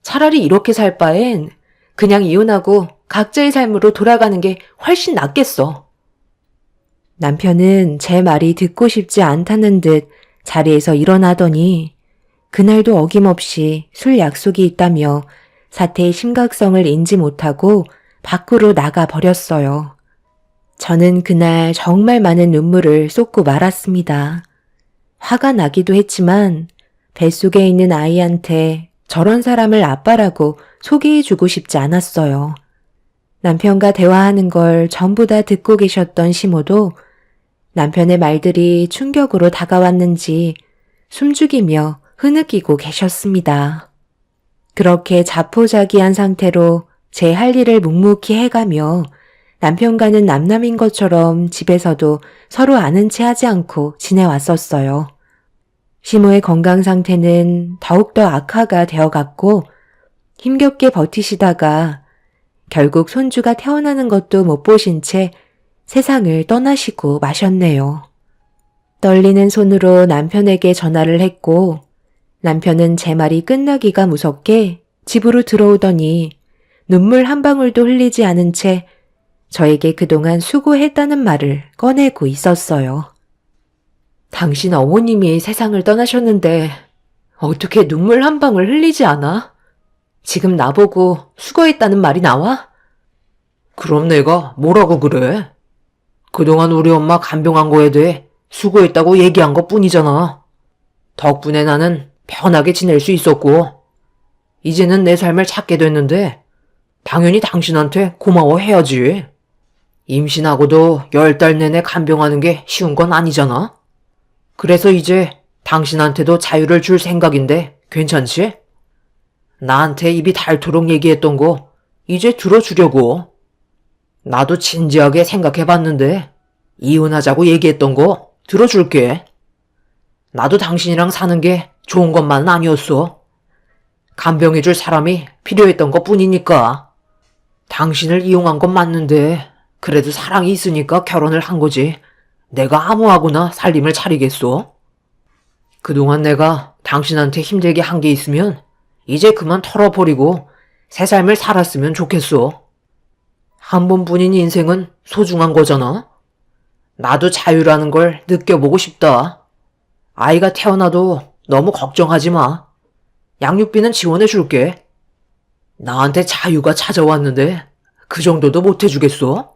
차라리 이렇게 살 바엔 그냥 이혼하고 각자의 삶으로 돌아가는 게 훨씬 낫겠어. 남편은 제 말이 듣고 싶지 않다는 듯 자리에서 일어나더니 그날도 어김없이 술 약속이 있다며 사태의 심각성을 인지 못하고 밖으로 나가 버렸어요. 저는 그날 정말 많은 눈물을 쏟고 말았습니다. 화가 나기도 했지만 뱃속에 있는 아이한테 저런 사람을 아빠라고 소개해주고 싶지 않았어요. 남편과 대화하는 걸 전부 다 듣고 계셨던 시모도 남편의 말들이 충격으로 다가왔는지 숨죽이며 흐느끼고 계셨습니다. 그렇게 자포자기한 상태로 제 할 일을 묵묵히 해가며 남편과는 남남인 것처럼 집에서도 서로 아는 체 하지 않고 지내왔었어요. 시모의 건강 상태는 더욱더 악화가 되어갔고 힘겹게 버티시다가 결국 손주가 태어나는 것도 못 보신 채 세상을 떠나시고 마셨네요. 떨리는 손으로 남편에게 전화를 했고 남편은 제 말이 끝나기가 무섭게 집으로 들어오더니 눈물 한 방울도 흘리지 않은 채 저에게 그동안 수고했다는 말을 꺼내고 있었어요. 당신 어머님이 세상을 떠나셨는데 어떻게 눈물 한 방울 흘리지 않아? 지금 나보고 수고했다는 말이 나와? 그럼 내가 뭐라고 그래? 그동안 우리 엄마 간병한 거에 대해 수고했다고 얘기한 것 뿐이잖아. 덕분에 나는 편하게 지낼 수 있었고, 이제는 내 삶을 찾게 됐는데, 당연히 당신한테 고마워해야지. 임신하고도 10달 내내 간병하는 게 쉬운 건 아니잖아. 그래서 이제 당신한테도 자유를 줄 생각인데 괜찮지? 나한테 입이 닳도록 얘기했던 거 이제 들어주려고. 나도 진지하게 생각해봤는데 이혼하자고 얘기했던 거 들어줄게. 나도 당신이랑 사는 게 좋은 것만은 아니었어. 간병해줄 사람이 필요했던 것 뿐이니까. 당신을 이용한 건 맞는데 그래도 사랑이 있으니까 결혼을 한 거지. 내가 아무하고나 살림을 차리겠어? 그동안 내가 당신한테 힘들게 한 게 있으면 이제 그만 털어버리고 새 삶을 살았으면 좋겠어. 한 번뿐인 인생은 소중한 거잖아. 나도 자유라는 걸 느껴보고 싶다. 아이가 태어나도 너무 걱정하지 마. 양육비는 지원해 줄게. 나한테 자유가 찾아왔는데 그 정도도 못 해주겠어?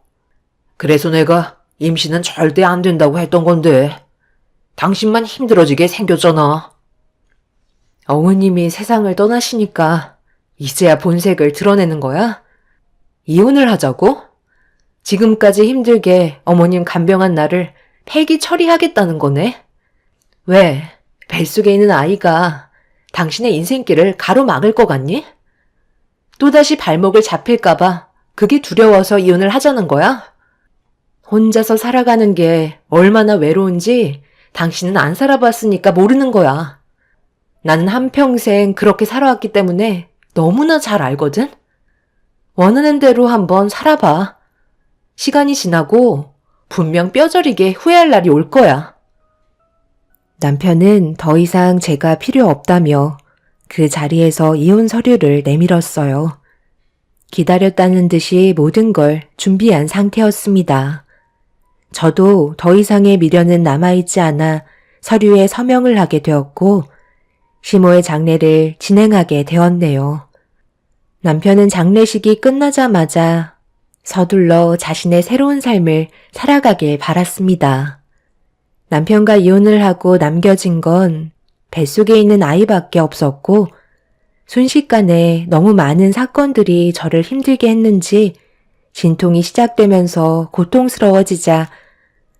그래서 내가 임신은 절대 안 된다고 했던 건데 당신만 힘들어지게 생겼잖아. 어머님이 세상을 떠나시니까 이제야 본색을 드러내는 거야? 이혼을 하자고? 지금까지 힘들게 어머님 간병한 나를 폐기 처리하겠다는 거네? 왜? 뱃속에 있는 아이가 당신의 인생길을 가로막을 것 같니? 또다시 발목을 잡힐까봐 그게 두려워서 이혼을 하자는 거야? 혼자서 살아가는 게 얼마나 외로운지 당신은 안 살아봤으니까 모르는 거야. 나는 한평생 그렇게 살아왔기 때문에 너무나 잘 알거든? 원하는 대로 한번 살아봐. 시간이 지나고 분명 뼈저리게 후회할 날이 올 거야. 남편은 더 이상 제가 필요 없다며 그 자리에서 이혼 서류를 내밀었어요. 기다렸다는 듯이 모든 걸 준비한 상태였습니다. 저도 더 이상의 미련은 남아있지 않아 서류에 서명을 하게 되었고 시모의 장례를 진행하게 되었네요. 남편은 장례식이 끝나자마자 서둘러 자신의 새로운 삶을 살아가길 바랐습니다. 남편과 이혼을 하고 남겨진 건 뱃속에 있는 아이밖에 없었고 순식간에 너무 많은 사건들이 저를 힘들게 했는지 진통이 시작되면서 고통스러워지자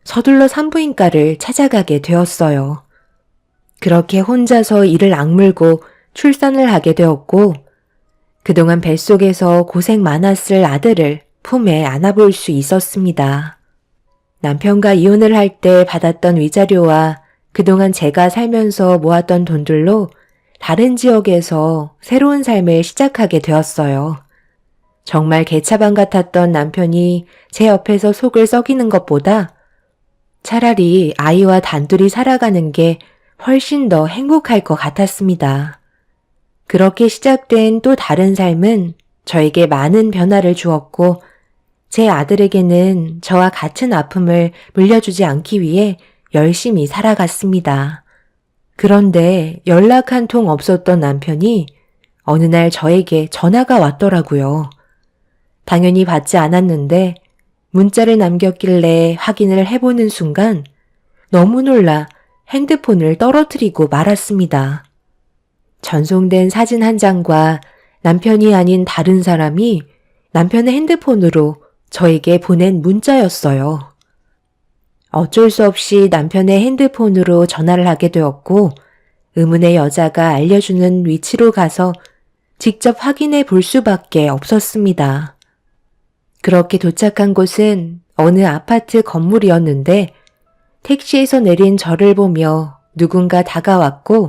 서둘러 산부인과를 찾아가게 되었어요. 그렇게 혼자서 이를 악물고 출산을 하게 되었고 그동안 뱃속에서 고생 많았을 아들을 품에 안아볼 수 있었습니다. 남편과 이혼을 할 때 받았던 위자료와 그동안 제가 살면서 모았던 돈들로 다른 지역에서 새로운 삶을 시작하게 되었어요. 정말 개차반 같았던 남편이 제 옆에서 속을 썩이는 것보다 차라리 아이와 단둘이 살아가는 게 훨씬 더 행복할 것 같았습니다. 그렇게 시작된 또 다른 삶은 저에게 많은 변화를 주었고 제 아들에게는 저와 같은 아픔을 물려주지 않기 위해 열심히 살아갔습니다. 그런데 연락 한 통 없었던 남편이 어느 날 저에게 전화가 왔더라고요. 당연히 받지 않았는데 문자를 남겼길래 확인을 해보는 순간 너무 놀라 핸드폰을 떨어뜨리고 말았습니다. 전송된 사진 한 장과 남편이 아닌 다른 사람이 남편의 핸드폰으로 저에게 보낸 문자였어요. 어쩔 수 없이 남편의 핸드폰으로 전화를 하게 되었고 의문의 여자가 알려주는 위치로 가서 직접 확인해 볼 수밖에 없었습니다. 그렇게 도착한 곳은 어느 아파트 건물이었는데 택시에서 내린 저를 보며 누군가 다가왔고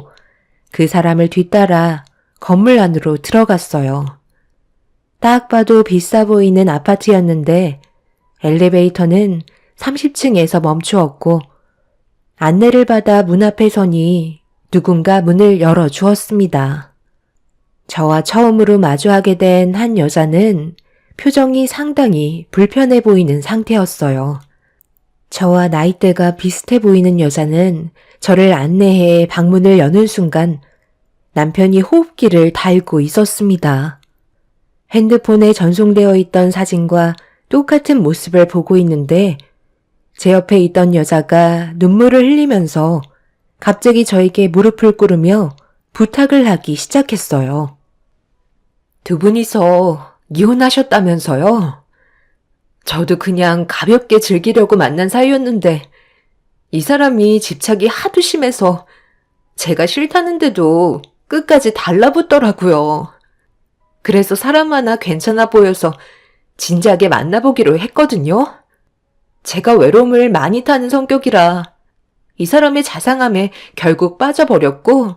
그 사람을 뒤따라 건물 안으로 들어갔어요. 딱 봐도 비싸 보이는 아파트였는데 엘리베이터는 30층에서 멈추었고 안내를 받아 문 앞에 서니 누군가 문을 열어주었습니다. 저와 처음으로 마주하게 된 한 여자는 표정이 상당히 불편해 보이는 상태였어요. 저와 나이대가 비슷해 보이는 여자는 저를 안내해 방문을 여는 순간 남편이 호흡기를 달고 있었습니다. 핸드폰에 전송되어 있던 사진과 똑같은 모습을 보고 있는데 제 옆에 있던 여자가 눈물을 흘리면서 갑자기 저에게 무릎을 꿇으며 부탁을 하기 시작했어요. 두 분이서 이혼하셨다면서요? 저도 그냥 가볍게 즐기려고 만난 사이였는데 이 사람이 집착이 하도 심해서 제가 싫다는데도 끝까지 달라붙더라고요. 그래서 사람 하나 괜찮아 보여서 진지하게 만나보기로 했거든요. 제가 외로움을 많이 타는 성격이라 이 사람의 자상함에 결국 빠져버렸고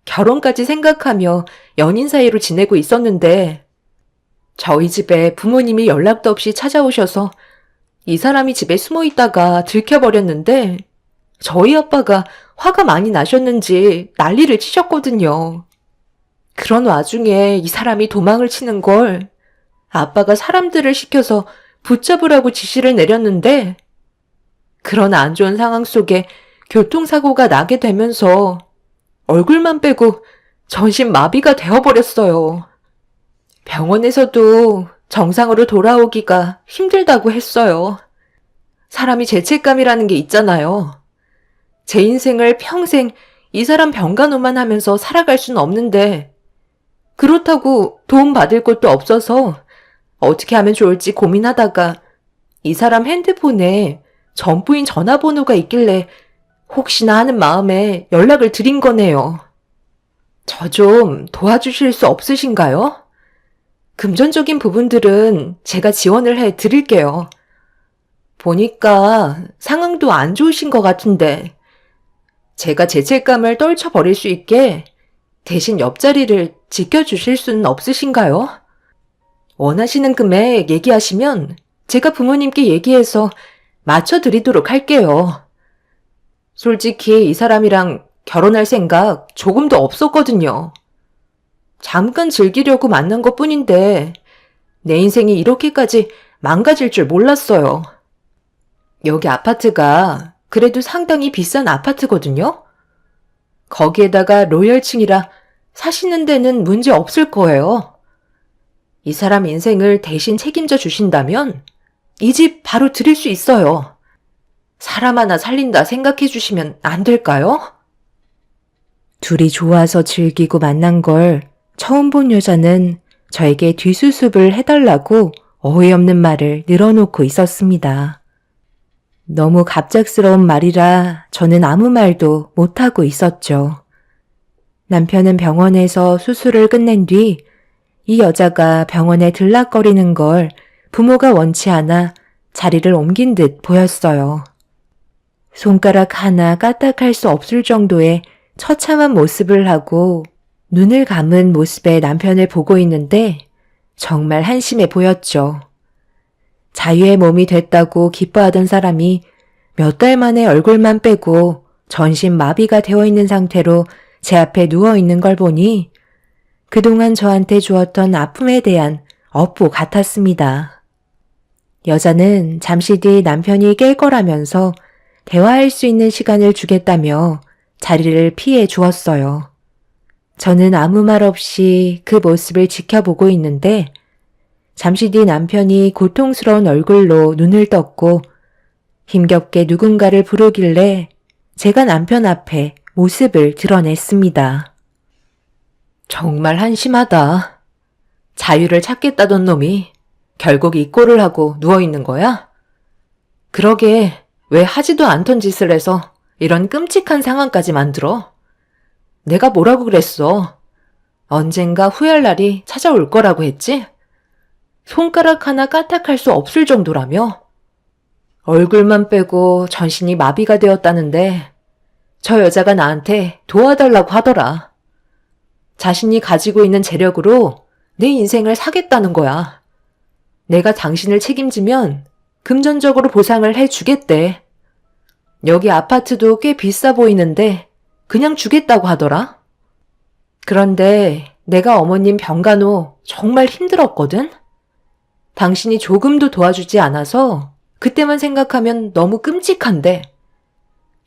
결혼까지 생각하며 연인 사이로 지내고 있었는데 저희 집에 부모님이 연락도 없이 찾아오셔서 이 사람이 집에 숨어 있다가 들켜버렸는데 저희 아빠가 화가 많이 나셨는지 난리를 치셨거든요. 그런 와중에 이 사람이 도망을 치는 걸 아빠가 사람들을 시켜서 붙잡으라고 지시를 내렸는데 그런 안 좋은 상황 속에 교통사고가 나게 되면서 얼굴만 빼고 전신 마비가 되어버렸어요. 병원에서도 정상으로 돌아오기가 힘들다고 했어요. 사람이 죄책감이라는 게 있잖아요. 제 인생을 평생 이 사람 병간호만 하면서 살아갈 수는 없는데 그렇다고 도움받을 곳도 없어서 어떻게 하면 좋을지 고민하다가 이 사람 핸드폰에 전부인 전화번호가 있길래 혹시나 하는 마음에 연락을 드린 거네요. 저 좀 도와주실 수 없으신가요? 금전적인 부분들은 제가 지원을 해 드릴게요. 보니까 상황도 안 좋으신 것 같은데 제가 죄책감을 떨쳐버릴 수 있게 대신 옆자리를 지켜주실 수는 없으신가요? 원하시는 금액 얘기하시면 제가 부모님께 얘기해서 맞춰드리도록 할게요. 솔직히 이 사람이랑 결혼할 생각 조금도 없었거든요. 잠깐 즐기려고 만난 것 뿐인데 내 인생이 이렇게까지 망가질 줄 몰랐어요. 여기 아파트가 그래도 상당히 비싼 아파트거든요. 거기에다가 로열층이라 사시는 데는 문제 없을 거예요. 이 사람 인생을 대신 책임져 주신다면 이 집 바로 드릴 수 있어요. 사람 하나 살린다 생각해 주시면 안 될까요? 둘이 좋아서 즐기고 만난 걸 처음 본 여자는 저에게 뒤수습을 해달라고 어이없는 말을 늘어놓고 있었습니다. 너무 갑작스러운 말이라 저는 아무 말도 못하고 있었죠. 남편은 병원에서 수술을 끝낸 뒤 이 여자가 병원에 들락거리는 걸 부모가 원치 않아 자리를 옮긴 듯 보였어요. 손가락 하나 까딱할 수 없을 정도의 처참한 모습을 하고 눈을 감은 모습의 남편을 보고 있는데 정말 한심해 보였죠. 자유의 몸이 됐다고 기뻐하던 사람이 몇 달 만에 얼굴만 빼고 전신 마비가 되어 있는 상태로 제 앞에 누워 있는 걸 보니 그동안 저한테 주었던 아픔에 대한 업보 같았습니다. 여자는 잠시 뒤 남편이 깰 거라면서 대화할 수 있는 시간을 주겠다며 자리를 피해 주었어요. 저는 아무 말 없이 그 모습을 지켜보고 있는데 잠시 뒤 남편이 고통스러운 얼굴로 눈을 떴고 힘겹게 누군가를 부르길래 제가 남편 앞에 모습을 드러냈습니다. 정말 한심하다. 자유를 찾겠다던 놈이 결국 이 꼴을 하고 누워있는 거야? 그러게 왜 하지도 않던 짓을 해서 이런 끔찍한 상황까지 만들어? 내가 뭐라고 그랬어? 언젠가 후회할 날이 찾아올 거라고 했지? 손가락 하나 까딱할 수 없을 정도라며? 얼굴만 빼고 전신이 마비가 되었다는데 저 여자가 나한테 도와달라고 하더라. 자신이 가지고 있는 재력으로 내 인생을 사겠다는 거야. 내가 당신을 책임지면 금전적으로 보상을 해주겠대. 여기 아파트도 꽤 비싸 보이는데 그냥 주겠다고 하더라. 그런데 내가 어머님 병간호 정말 힘들었거든? 당신이 조금도 도와주지 않아서 그때만 생각하면 너무 끔찍한데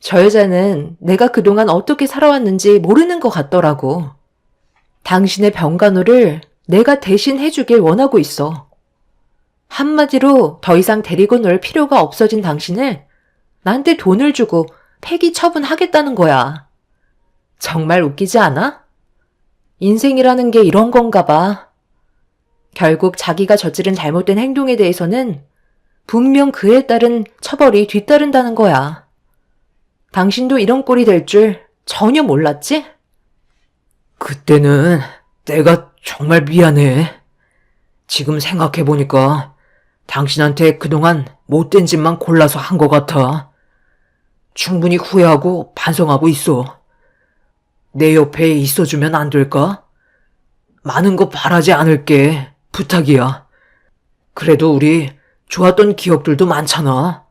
저 여자는 내가 그동안 어떻게 살아왔는지 모르는 것 같더라고. 당신의 병간호를 내가 대신 해주길 원하고 있어. 한마디로 더 이상 데리고 놀 필요가 없어진 당신을 나한테 돈을 주고 폐기 처분하겠다는 거야. 정말 웃기지 않아? 인생이라는 게 이런 건가 봐. 결국 자기가 저지른 잘못된 행동에 대해서는 분명 그에 따른 처벌이 뒤따른다는 거야. 당신도 이런 꼴이 될 줄 전혀 몰랐지? 그때는 내가 정말 미안해. 지금 생각해보니까 당신한테 그동안 못된 짓만 골라서 한 것 같아. 충분히 후회하고 반성하고 있어. 내 옆에 있어주면 안 될까? 많은 거 바라지 않을게. 부탁이야. 그래도 우리 좋았던 기억들도 많잖아.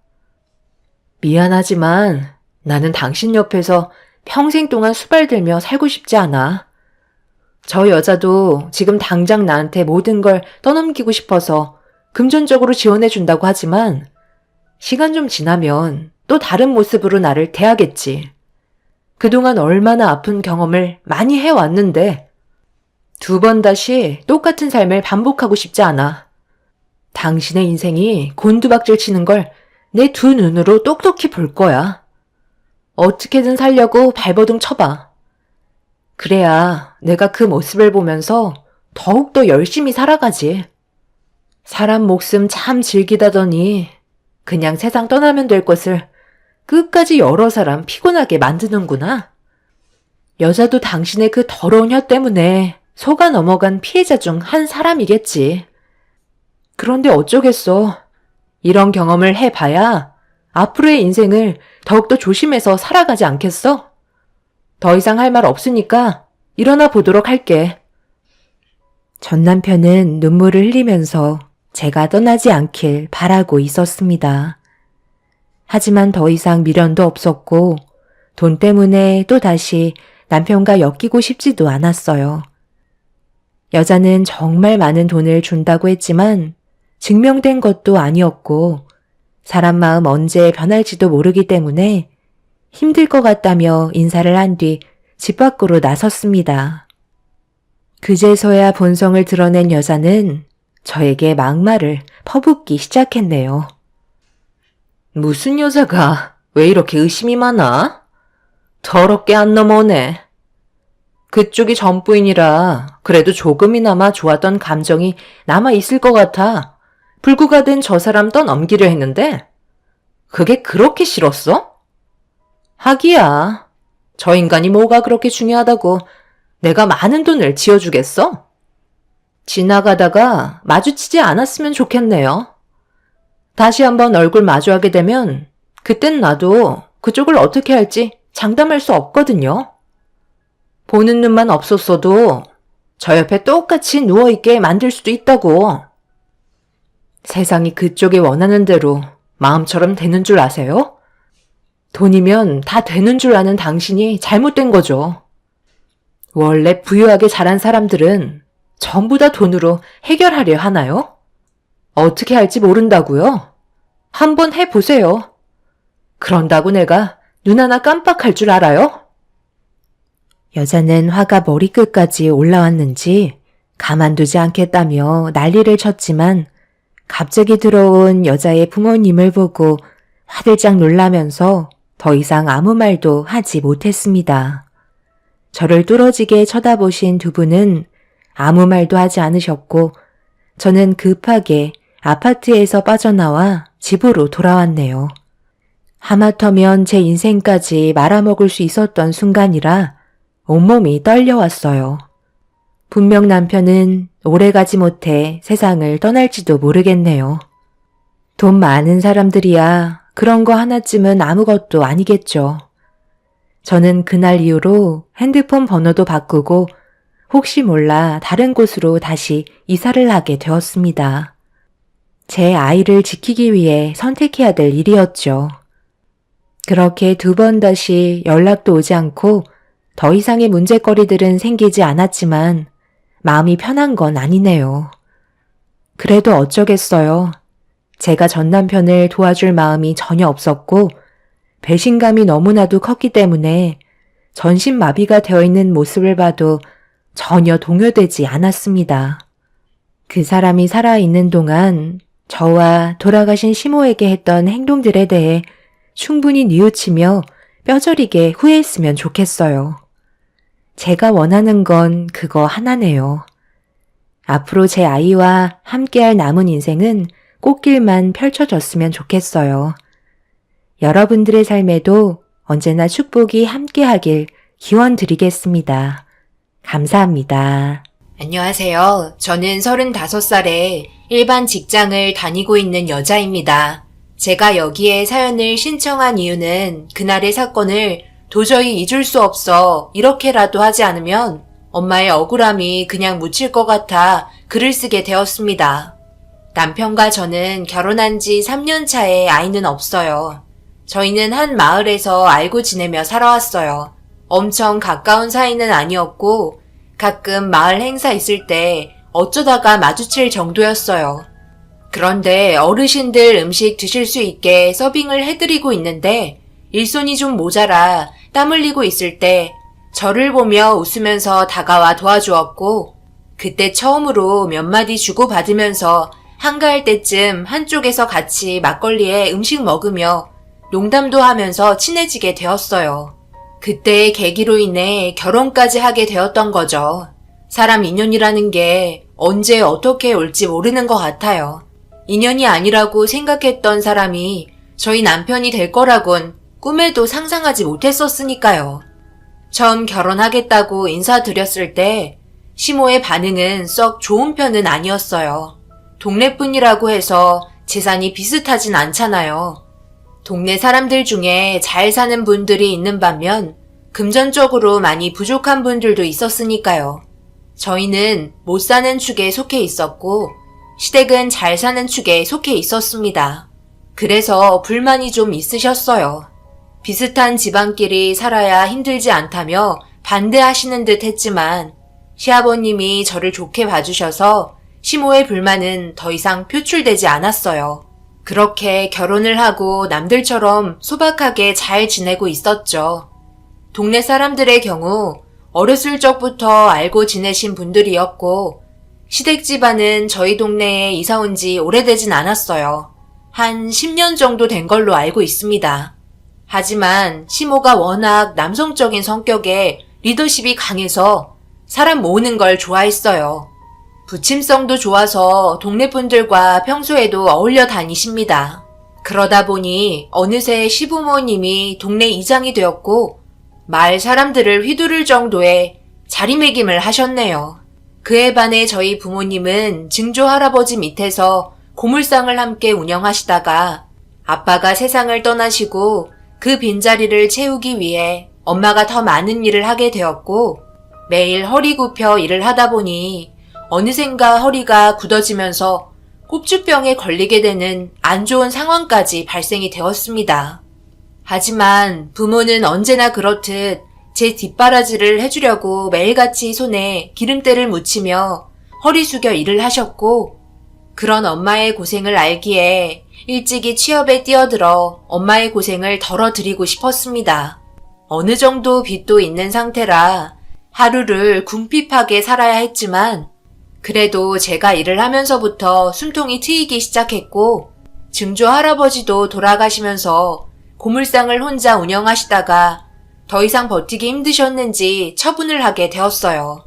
미안하지만 나는 당신 옆에서 평생 동안 수발들며 살고 싶지 않아. 저 여자도 지금 당장 나한테 모든 걸 떠넘기고 싶어서 금전적으로 지원해준다고 하지만 시간 좀 지나면 또 다른 모습으로 나를 대하겠지. 그동안 얼마나 아픈 경험을 많이 해왔는데 두 번 다시 똑같은 삶을 반복하고 싶지 않아. 당신의 인생이 곤두박질 치는 걸 내 두 눈으로 똑똑히 볼 거야. 어떻게든 살려고 발버둥 쳐봐. 그래야 내가 그 모습을 보면서 더욱더 열심히 살아가지. 사람 목숨 참 즐기다더니 그냥 세상 떠나면 될 것을 끝까지 여러 사람 피곤하게 만드는구나. 여자도 당신의 그 더러운 혀 때문에 속아 넘어간 피해자 중 한 사람이겠지. 그런데 어쩌겠어. 이런 경험을 해봐야 앞으로의 인생을 더욱더 조심해서 살아가지 않겠어? 더 이상 할 말 없으니까 일어나 보도록 할게. 전 남편은 눈물을 흘리면서 제가 떠나지 않길 바라고 있었습니다. 하지만 더 이상 미련도 없었고 돈 때문에 또다시 남편과 엮이고 싶지도 않았어요. 여자는 정말 많은 돈을 준다고 했지만 증명된 것도 아니었고 사람 마음 언제 변할지도 모르기 때문에 힘들 것 같다며 인사를 한 뒤 집 밖으로 나섰습니다. 그제서야 본성을 드러낸 여자는 저에게 막말을 퍼붓기 시작했네요. 무슨 여자가 왜 이렇게 의심이 많아? 더럽게 안 넘어오네. 그쪽이 전부인이라 그래도 조금이나마 좋았던 감정이 남아있을 것 같아 불구가 된 저 사람 떠넘기려 했는데 그게 그렇게 싫었어? 하기야. 저 인간이 뭐가 그렇게 중요하다고 내가 많은 돈을 지어주겠어? 지나가다가 마주치지 않았으면 좋겠네요. 다시 한번 얼굴 마주하게 되면 그땐 나도 그쪽을 어떻게 할지 장담할 수 없거든요. 보는 눈만 없었어도 저 옆에 똑같이 누워있게 만들 수도 있다고. 세상이 그쪽이 원하는 대로 마음처럼 되는 줄 아세요? 돈이면 다 되는 줄 아는 당신이 잘못된 거죠. 원래 부유하게 자란 사람들은 전부 다 돈으로 해결하려 하나요? 어떻게 할지 모른다고요? 한번 해보세요. 그런다고 내가 눈 하나 깜빡할 줄 알아요? 여자는 화가 머리끝까지 올라왔는지 가만두지 않겠다며 난리를 쳤지만 갑자기 들어온 여자의 부모님을 보고 화들짝 놀라면서 더 이상 아무 말도 하지 못했습니다. 저를 뚫어지게 쳐다보신 두 분은 아무 말도 하지 않으셨고 저는 급하게 아파트에서 빠져나와 집으로 돌아왔네요. 하마터면 제 인생까지 말아먹을 수 있었던 순간이라 온몸이 떨려왔어요. 분명 남편은 오래가지 못해 세상을 떠날지도 모르겠네요. 돈 많은 사람들이야 그런 거 하나쯤은 아무것도 아니겠죠. 저는 그날 이후로 핸드폰 번호도 바꾸고 혹시 몰라 다른 곳으로 다시 이사를 하게 되었습니다. 제 아이를 지키기 위해 선택해야 될 일이었죠. 그렇게 두 번 다시 연락도 오지 않고 더 이상의 문제거리들은 생기지 않았지만 마음이 편한 건 아니네요. 그래도 어쩌겠어요. 제가 전 남편을 도와줄 마음이 전혀 없었고 배신감이 너무나도 컸기 때문에 전신마비가 되어 있는 모습을 봐도 전혀 동요되지 않았습니다. 그 사람이 살아있는 동안 저와 돌아가신 시모에게 했던 행동들에 대해 충분히 뉘우치며 뼈저리게 후회했으면 좋겠어요. 제가 원하는 건 그거 하나네요. 앞으로 제 아이와 함께할 남은 인생은 꽃길만 펼쳐졌으면 좋겠어요. 여러분들의 삶에도 언제나 축복이 함께하길 기원드리겠습니다. 감사합니다. 안녕하세요. 저는 35살에 일반 직장을 다니고 있는 여자입니다. 제가 여기에 사연을 신청한 이유는 그날의 사건을 도저히 잊을 수 없어 이렇게라도 하지 않으면 엄마의 억울함이 그냥 묻힐 것 같아 글을 쓰게 되었습니다. 남편과 저는 결혼한 지 3년 차에 아이는 없어요. 저희는 한 마을에서 알고 지내며 살아왔어요. 엄청 가까운 사이는 아니었고 가끔 마을 행사 있을 때 어쩌다가 마주칠 정도였어요. 그런데 어르신들 음식 드실 수 있게 서빙을 해드리고 있는데 일손이 좀 모자라 땀 흘리고 있을 때 저를 보며 웃으면서 다가와 도와주었고 그때 처음으로 몇 마디 주고받으면서 한가할 때쯤 한쪽에서 같이 막걸리에 음식 먹으며 농담도 하면서 친해지게 되었어요. 그때의 계기로 인해 결혼까지 하게 되었던 거죠. 사람 인연이라는 게 언제 어떻게 올지 모르는 것 같아요. 인연이 아니라고 생각했던 사람이 저희 남편이 될 거라곤 꿈에도 상상하지 못했었으니까요. 처음 결혼하겠다고 인사드렸을 때 시모의 반응은 썩 좋은 편은 아니었어요. 동네뿐이라고 해서 재산이 비슷하진 않잖아요. 동네 사람들 중에 잘 사는 분들이 있는 반면 금전적으로 많이 부족한 분들도 있었으니까요. 저희는 못 사는 축에 속해 있었고 시댁은 잘 사는 축에 속해 있었습니다. 그래서 불만이 좀 있으셨어요. 비슷한 집안끼리 살아야 힘들지 않다며 반대하시는 듯 했지만 시아버님이 저를 좋게 봐주셔서 시모의 불만은 더 이상 표출되지 않았어요. 그렇게 결혼을 하고 남들처럼 소박하게 잘 지내고 있었죠. 동네 사람들의 경우 어렸을 적부터 알고 지내신 분들이었고 시댁 집안은 저희 동네에 이사 온 지 오래되진 않았어요. 한 10년 정도 된 걸로 알고 있습니다. 하지만 시모가 워낙 남성적인 성격에 리더십이 강해서 사람 모으는 걸 좋아했어요. 부침성도 좋아서 동네 분들과 평소에도 어울려 다니십니다. 그러다 보니 어느새 시부모님이 동네 이장이 되었고 마을 사람들을 휘두를 정도의 자리매김을 하셨네요. 그에 반해 저희 부모님은 증조 할아버지 밑에서 고물상을 함께 운영하시다가 아빠가 세상을 떠나시고 그 빈자리를 채우기 위해 엄마가 더 많은 일을 하게 되었고 매일 허리 굽혀 일을 하다 보니 어느샌가 허리가 굳어지면서 꼽주병에 걸리게 되는 안 좋은 상황까지 발생이 되었습니다. 하지만 부모는 언제나 그렇듯 제 뒷바라지를 해주려고 매일같이 손에 기름때를 묻히며 허리 숙여 일을 하셨고 그런 엄마의 고생을 알기에 일찍이 취업에 뛰어들어 엄마의 고생을 덜어드리고 싶었습니다. 어느 정도 빚도 있는 상태라 하루를 궁핍하게 살아야 했지만 그래도 제가 일을 하면서부터 숨통이 트이기 시작했고 증조 할아버지도 돌아가시면서 고물상을 혼자 운영하시다가 더 이상 버티기 힘드셨는지 처분을 하게 되었어요.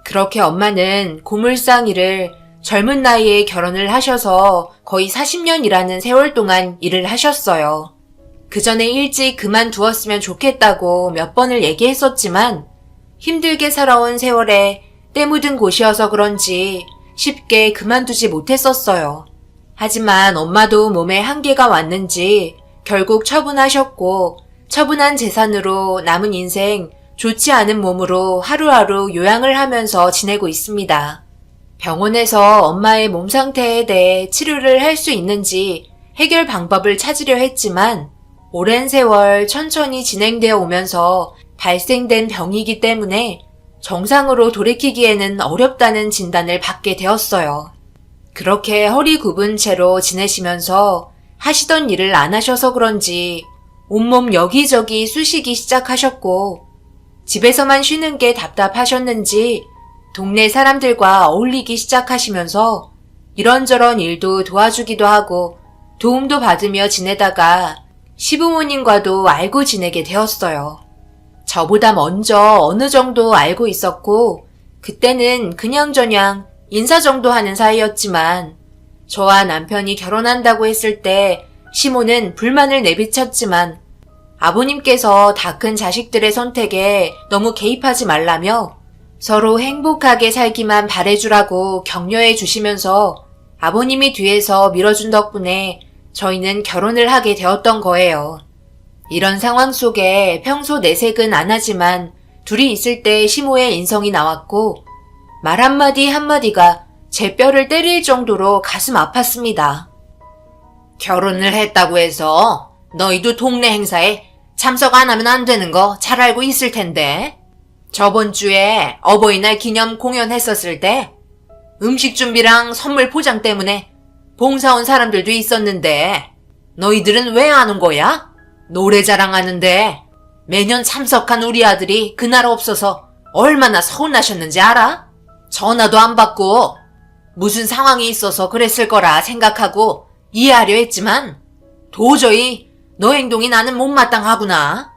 그렇게 엄마는 고물상 일을 젊은 나이에 결혼을 하셔서 거의 40년이라는 세월 동안 일을 하셨어요. 그 전에 일찍 그만두었으면 좋겠다고 몇 번을 얘기했었지만 힘들게 살아온 세월에 때 묻은 곳이어서 그런지 쉽게 그만두지 못했었어요. 하지만 엄마도 몸에 한계가 왔는지 결국 처분하셨고 처분한 재산으로 남은 인생 좋지 않은 몸으로 하루하루 요양을 하면서 지내고 있습니다. 병원에서 엄마의 몸 상태에 대해 치료를 할 수 있는지 해결 방법을 찾으려 했지만 오랜 세월 천천히 진행되어 오면서 발생된 병이기 때문에 정상으로 돌이키기에는 어렵다는 진단을 받게 되었어요. 그렇게 허리 굽은 채로 지내시면서 하시던 일을 안 하셔서 그런지 온몸 여기저기 쑤시기 시작하셨고 집에서만 쉬는 게 답답하셨는지 동네 사람들과 어울리기 시작하시면서 이런저런 일도 도와주기도 하고 도움도 받으며 지내다가 시부모님과도 알고 지내게 되었어요. 저보다 먼저 어느 정도 알고 있었고 그때는 그냥저냥 인사 정도 하는 사이였지만 저와 남편이 결혼한다고 했을 때 시모는 불만을 내비쳤지만 아버님께서 다 큰 자식들의 선택에 너무 개입하지 말라며 서로 행복하게 살기만 바래주라고 격려해 주시면서 아버님이 뒤에서 밀어준 덕분에 저희는 결혼을 하게 되었던 거예요. 이런 상황 속에 평소 내색은 안 하지만 둘이 있을 때 시모의 인성이 나왔고 말 한마디 한마디가 제 뼈를 때릴 정도로 가슴 아팠습니다. 결혼을 했다고 해서 너희도 동네 행사에 참석 안 하면 안 되는 거 잘 알고 있을 텐데. 저번 주에 어버이날 기념 공연했었을 때 음식 준비랑 선물 포장 때문에 봉사 온 사람들도 있었는데 너희들은 왜 안 온 거야? 노래 자랑하는데 매년 참석한 우리 아들이 그날 없어서 얼마나 서운하셨는지 알아? 전화도 안 받고 무슨 상황이 있어서 그랬을 거라 생각하고 이해하려 했지만 도저히 너 행동이 나는 못마땅하구나.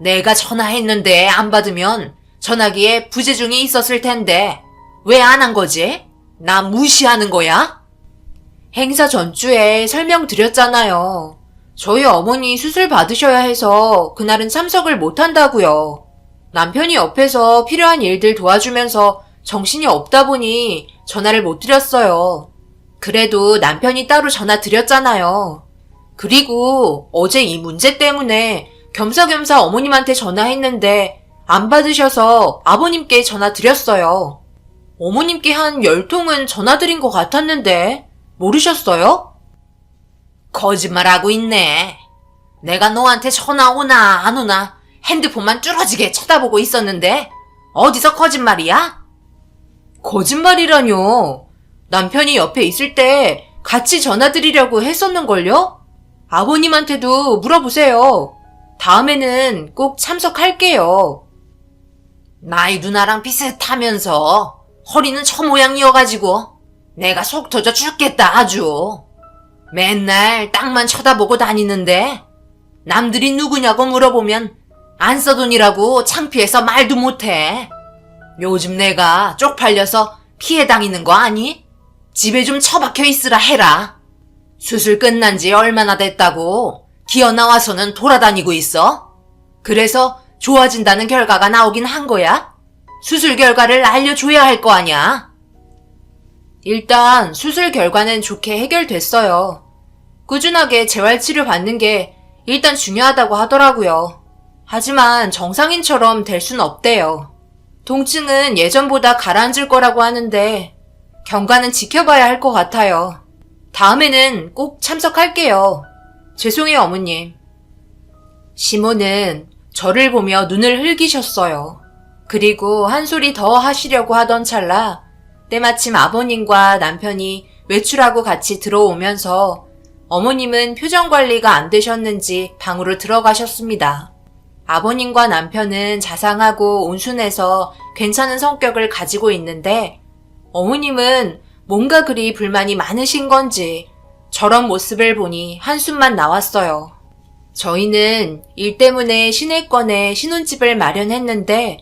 내가 전화했는데 안 받으면 전화기에 부재중이 있었을 텐데 왜 안 한 거지? 나 무시하는 거야? 행사 전주에 설명드렸잖아요. 저희 어머니 수술 받으셔야 해서 그날은 참석을 못한다고요. 남편이 옆에서 필요한 일들 도와주면서 정신이 없다 보니 전화를 못 드렸어요. 그래도 남편이 따로 전화 드렸잖아요. 그리고 어제 이 문제 때문에 겸사겸사 어머님한테 전화했는데 안 받으셔서 아버님께 전화 드렸어요. 어머님께 한 10통은 전화 드린 것 같았는데 모르셨어요? 거짓말하고 있네. 내가 너한테 전화 오나 안 오나 핸드폰만 뚫어지게 쳐다보고 있었는데 어디서 거짓말이야? 거짓말이라뇨. 남편이 옆에 있을 때 같이 전화 드리려고 했었는걸요? 아버님한테도 물어보세요. 다음에는 꼭 참석할게요. 나이도 나랑 비슷하면서 허리는 저 모양이어가지고 내가 속 터져 죽겠다 아주. 맨날 땅만 쳐다보고 다니는데 남들이 누구냐고 물어보면 안 써돈이라고 창피해서 말도 못해. 요즘 내가 쪽팔려서 피해 다니는 거 아니? 집에 좀 처박혀 있으라 해라. 수술 끝난 지 얼마나 됐다고 기어 나와서는 돌아다니고 있어? 그래서 좋아진다는 결과가 나오긴 한 거야? 수술 결과를 알려줘야 할 거 아냐? 일단 수술 결과는 좋게 해결됐어요. 꾸준하게 재활치료 받는 게 일단 중요하다고 하더라고요. 하지만 정상인처럼 될 순 없대요. 통증은 예전보다 가라앉을 거라고 하는데 경과는 지켜봐야 할 것 같아요. 다음에는 꼭 참석할게요. 죄송해요, 어머님. 시모는 저를 보며 눈을 흘기셨어요. 그리고 한 소리 더 하시려고 하던 찰나 때마침 아버님과 남편이 외출하고 같이 들어오면서 어머님은 표정 관리가 안 되셨는지 방으로 들어가셨습니다. 아버님과 남편은 자상하고 온순해서 괜찮은 성격을 가지고 있는데 어머님은 뭔가 그리 불만이 많으신 건지 저런 모습을 보니 한숨만 나왔어요. 저희는 일 때문에 시내권에 신혼집을 마련했는데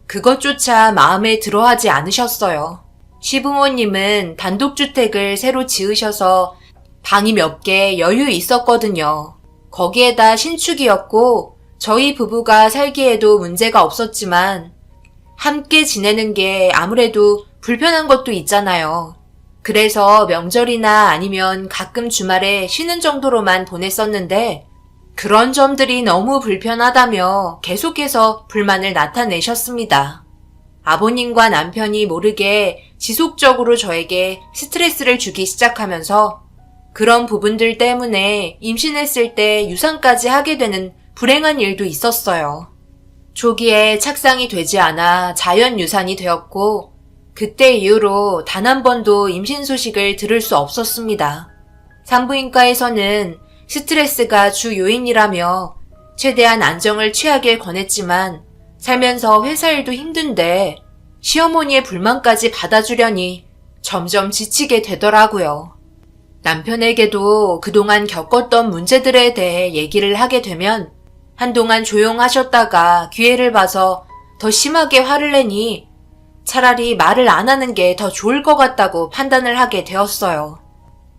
그것조차 마음에 들어하지 않으셨어요. 시부모님은 단독주택을 새로 지으셔서 방이 몇 개 여유 있었거든요. 거기에다 신축이었고 저희 부부가 살기에도 문제가 없었지만 함께 지내는 게 아무래도 불편한 것도 있잖아요. 그래서 명절이나 아니면 가끔 주말에 쉬는 정도로만 보냈었는데 그런 점들이 너무 불편하다며 계속해서 불만을 나타내셨습니다. 아버님과 남편이 모르게 지속적으로 저에게 스트레스를 주기 시작하면서 그런 부분들 때문에 임신했을 때 유산까지 하게 되는 불행한 일도 있었어요. 초기에 착상이 되지 않아 자연 유산이 되었고 그때 이후로 단 한 번도 임신 소식을 들을 수 없었습니다. 산부인과에서는 스트레스가 주 요인이라며 최대한 안정을 취하길 권했지만 살면서 회사 일도 힘든데 시어머니의 불만까지 받아주려니 점점 지치게 되더라고요. 남편에게도 그동안 겪었던 문제들에 대해 얘기를 하게 되면 한동안 조용하셨다가 기회를 봐서 더 심하게 화를 내니 차라리 말을 안 하는 게 더 좋을 것 같다고 판단을 하게 되었어요.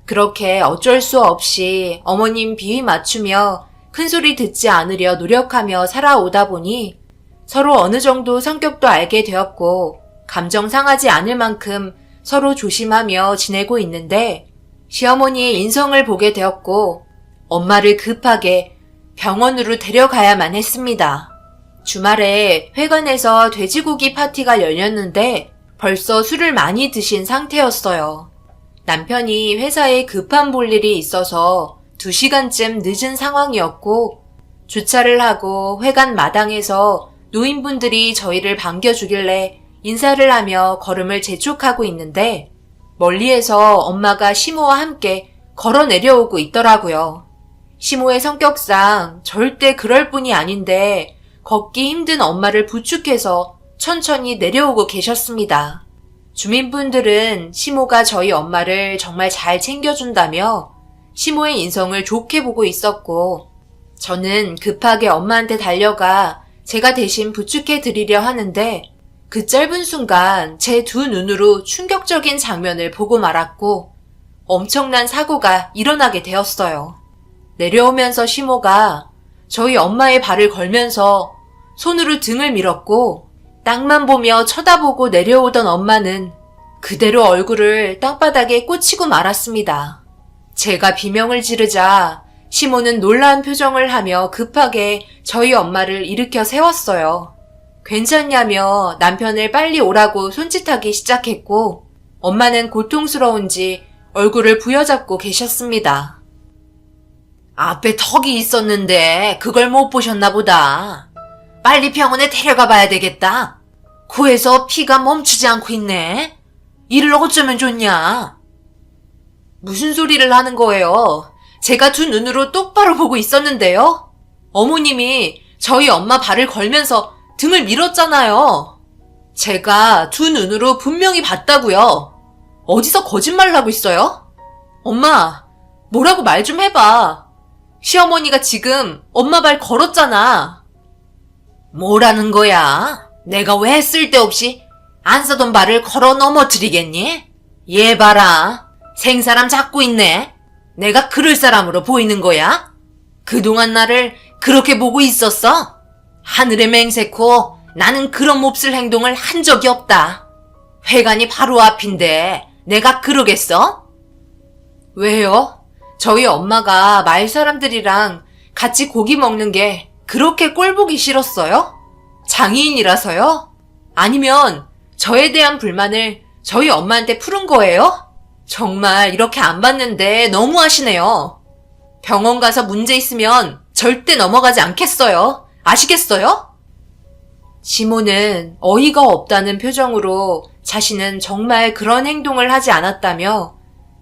그렇게 어쩔 수 없이 어머님 비위 맞추며 큰소리 듣지 않으려 노력하며 살아오다 보니 서로 어느 정도 성격도 알게 되었고 감정 상하지 않을 만큼 서로 조심하며 지내고 있는데 시어머니의 인성을 보게 되었고 엄마를 급하게 병원으로 데려가야만 했습니다. 주말에 회관에서 돼지고기 파티가 열렸는데 벌써 술을 많이 드신 상태였어요. 남편이 회사에 급한 볼일이 있어서 2시간쯤 늦은 상황이었고 주차를 하고 회관 마당에서 노인분들이 저희를 반겨주길래 인사를 하며 걸음을 재촉하고 있는데 멀리에서 엄마가 시모와 함께 걸어 내려오고 있더라고요. 시모의 성격상 절대 그럴 뿐이 아닌데 걷기 힘든 엄마를 부축해서 천천히 내려오고 계셨습니다. 주민분들은 시모가 저희 엄마를 정말 잘 챙겨준다며 시모의 인성을 좋게 보고 있었고 저는 급하게 엄마한테 달려가 제가 대신 부축해 드리려 하는데 그 짧은 순간 제 두 눈으로 충격적인 장면을 보고 말았고 엄청난 사고가 일어나게 되었어요. 내려오면서 시모가 저희 엄마의 발을 걸면서 손으로 등을 밀었고 땅만 보며 쳐다보고 내려오던 엄마는 그대로 얼굴을 땅바닥에 꽂히고 말았습니다. 제가 비명을 지르자 시모는 놀라운 표정을 하며 급하게 저희 엄마를 일으켜 세웠어요. 괜찮냐며 남편을 빨리 오라고 손짓하기 시작했고 엄마는 고통스러운지 얼굴을 부여잡고 계셨습니다. 앞에 턱이 있었는데 그걸 못 보셨나 보다. 빨리 병원에 데려가 봐야 되겠다. 코에서 피가 멈추지 않고 있네. 이를 어쩌면 좋냐? 무슨 소리를 하는 거예요? 제가 두 눈으로 똑바로 보고 있었는데요. 어머님이 저희 엄마 발을 걸면서 등을 밀었잖아요. 제가 두 눈으로 분명히 봤다고요. 어디서 거짓말을 하고 있어요? 엄마, 뭐라고 말 좀 해봐. 시어머니가 지금 엄마 발 걸었잖아. 뭐라는 거야? 내가 왜 쓸데없이 안 쓰던 발을 걸어 넘어뜨리겠니? 얘 봐라. 생사람 잡고 있네. 내가 그럴 사람으로 보이는 거야? 그동안 나를 그렇게 보고 있었어? 하늘에 맹세코 나는 그런 몹쓸 행동을 한 적이 없다. 회관이 바로 앞인데 내가 그러겠어? 왜요? 저희 엄마가 마을 사람들이랑 같이 고기 먹는 게 그렇게 꼴보기 싫었어요? 장애인이라서요? 아니면 저에 대한 불만을 저희 엄마한테 푸른 거예요? 정말 이렇게 안 봤는데 너무하시네요. 병원 가서 문제 있으면 절대 넘어가지 않겠어요. 아시겠어요? 시모는 어이가 없다는 표정으로 자신은 정말 그런 행동을 하지 않았다며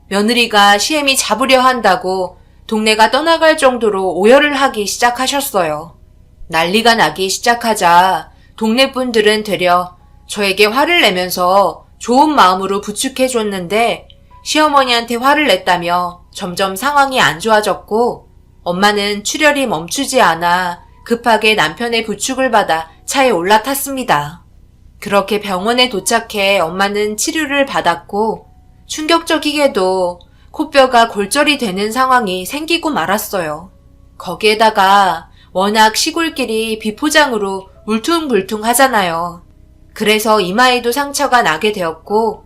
며느리가 시애미 잡으려 한다고 동네가 떠나갈 정도로 오열을 하기 시작하셨어요. 난리가 나기 시작하자 동네 분들은 되려 저에게 화를 내면서 좋은 마음으로 부축해줬는데 시어머니한테 화를 냈다며 점점 상황이 안 좋아졌고 엄마는 출혈이 멈추지 않아 급하게 남편의 부축을 받아 차에 올라탔습니다. 그렇게 병원에 도착해 엄마는 치료를 받았고 충격적이게도 코뼈가 골절이 되는 상황이 생기고 말았어요. 거기에다가 워낙 시골길이 비포장으로 울퉁불퉁 하잖아요. 그래서 이마에도 상처가 나게 되었고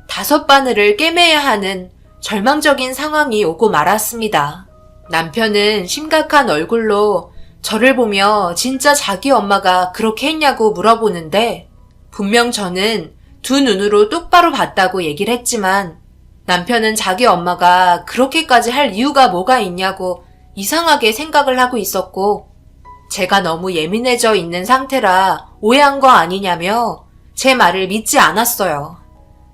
5바늘을 꿰매야 하는 절망적인 상황이 오고 말았습니다. 남편은 심각한 얼굴로 저를 보며 진짜 자기 엄마가 그렇게 했냐고 물어보는데 분명 저는 두 눈으로 똑바로 봤다고 얘기를 했지만 남편은 자기 엄마가 그렇게까지 할 이유가 뭐가 있냐고 이상하게 생각을 하고 있었고 제가 너무 예민해져 있는 상태라 오해한 거 아니냐며 제 말을 믿지 않았어요.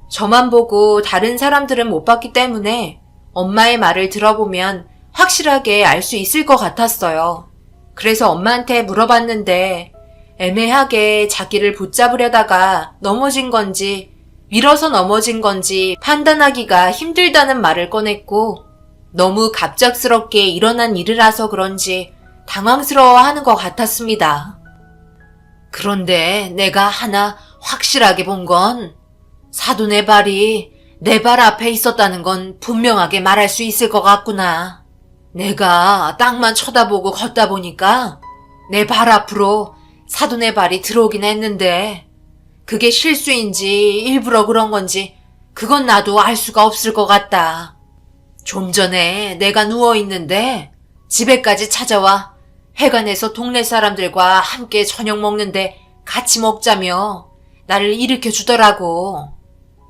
저만 보고 다른 사람들은 못 봤기 때문에 엄마의 말을 들어보면 확실하게 알 수 있을 것 같았어요. 그래서 엄마한테 물어봤는데 애매하게 자기를 붙잡으려다가 넘어진 건지 밀어서 넘어진 건지 판단하기가 힘들다는 말을 꺼냈고 너무 갑작스럽게 일어난 일이라서 그런지 당황스러워하는 것 같았습니다. 그런데 내가 하나 확실하게 본 건 사돈의 발이 내 발 앞에 있었다는 건 분명하게 말할 수 있을 것 같구나. 내가 땅만 쳐다보고 걷다 보니까 내 발 앞으로 사돈의 발이 들어오긴 했는데 그게 실수인지 일부러 그런 건지 그건 나도 알 수가 없을 것 같다. 좀 전에 내가 누워있는데 집에까지 찾아와 해관에서 동네 사람들과 함께 저녁 먹는데 같이 먹자며 나를 일으켜 주더라고.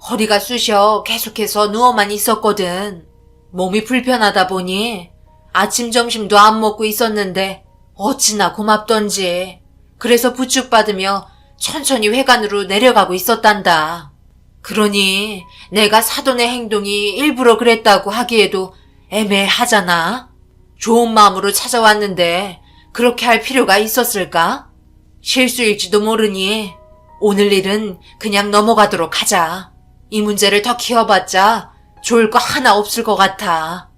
허리가 쑤셔 계속해서 누워만 있었거든. 몸이 불편하다 보니 아침 점심도 안 먹고 있었는데 어찌나 고맙던지. 그래서 부축받으며 천천히 회관으로 내려가고 있었단다. 그러니 내가 사돈의 행동이 일부러 그랬다고 하기에도 애매하잖아. 좋은 마음으로 찾아왔는데 그렇게 할 필요가 있었을까? 실수일지도 모르니 오늘 일은 그냥 넘어가도록 하자. 이 문제를 더 키워봤자 좋을 거 하나 없을 것 같아.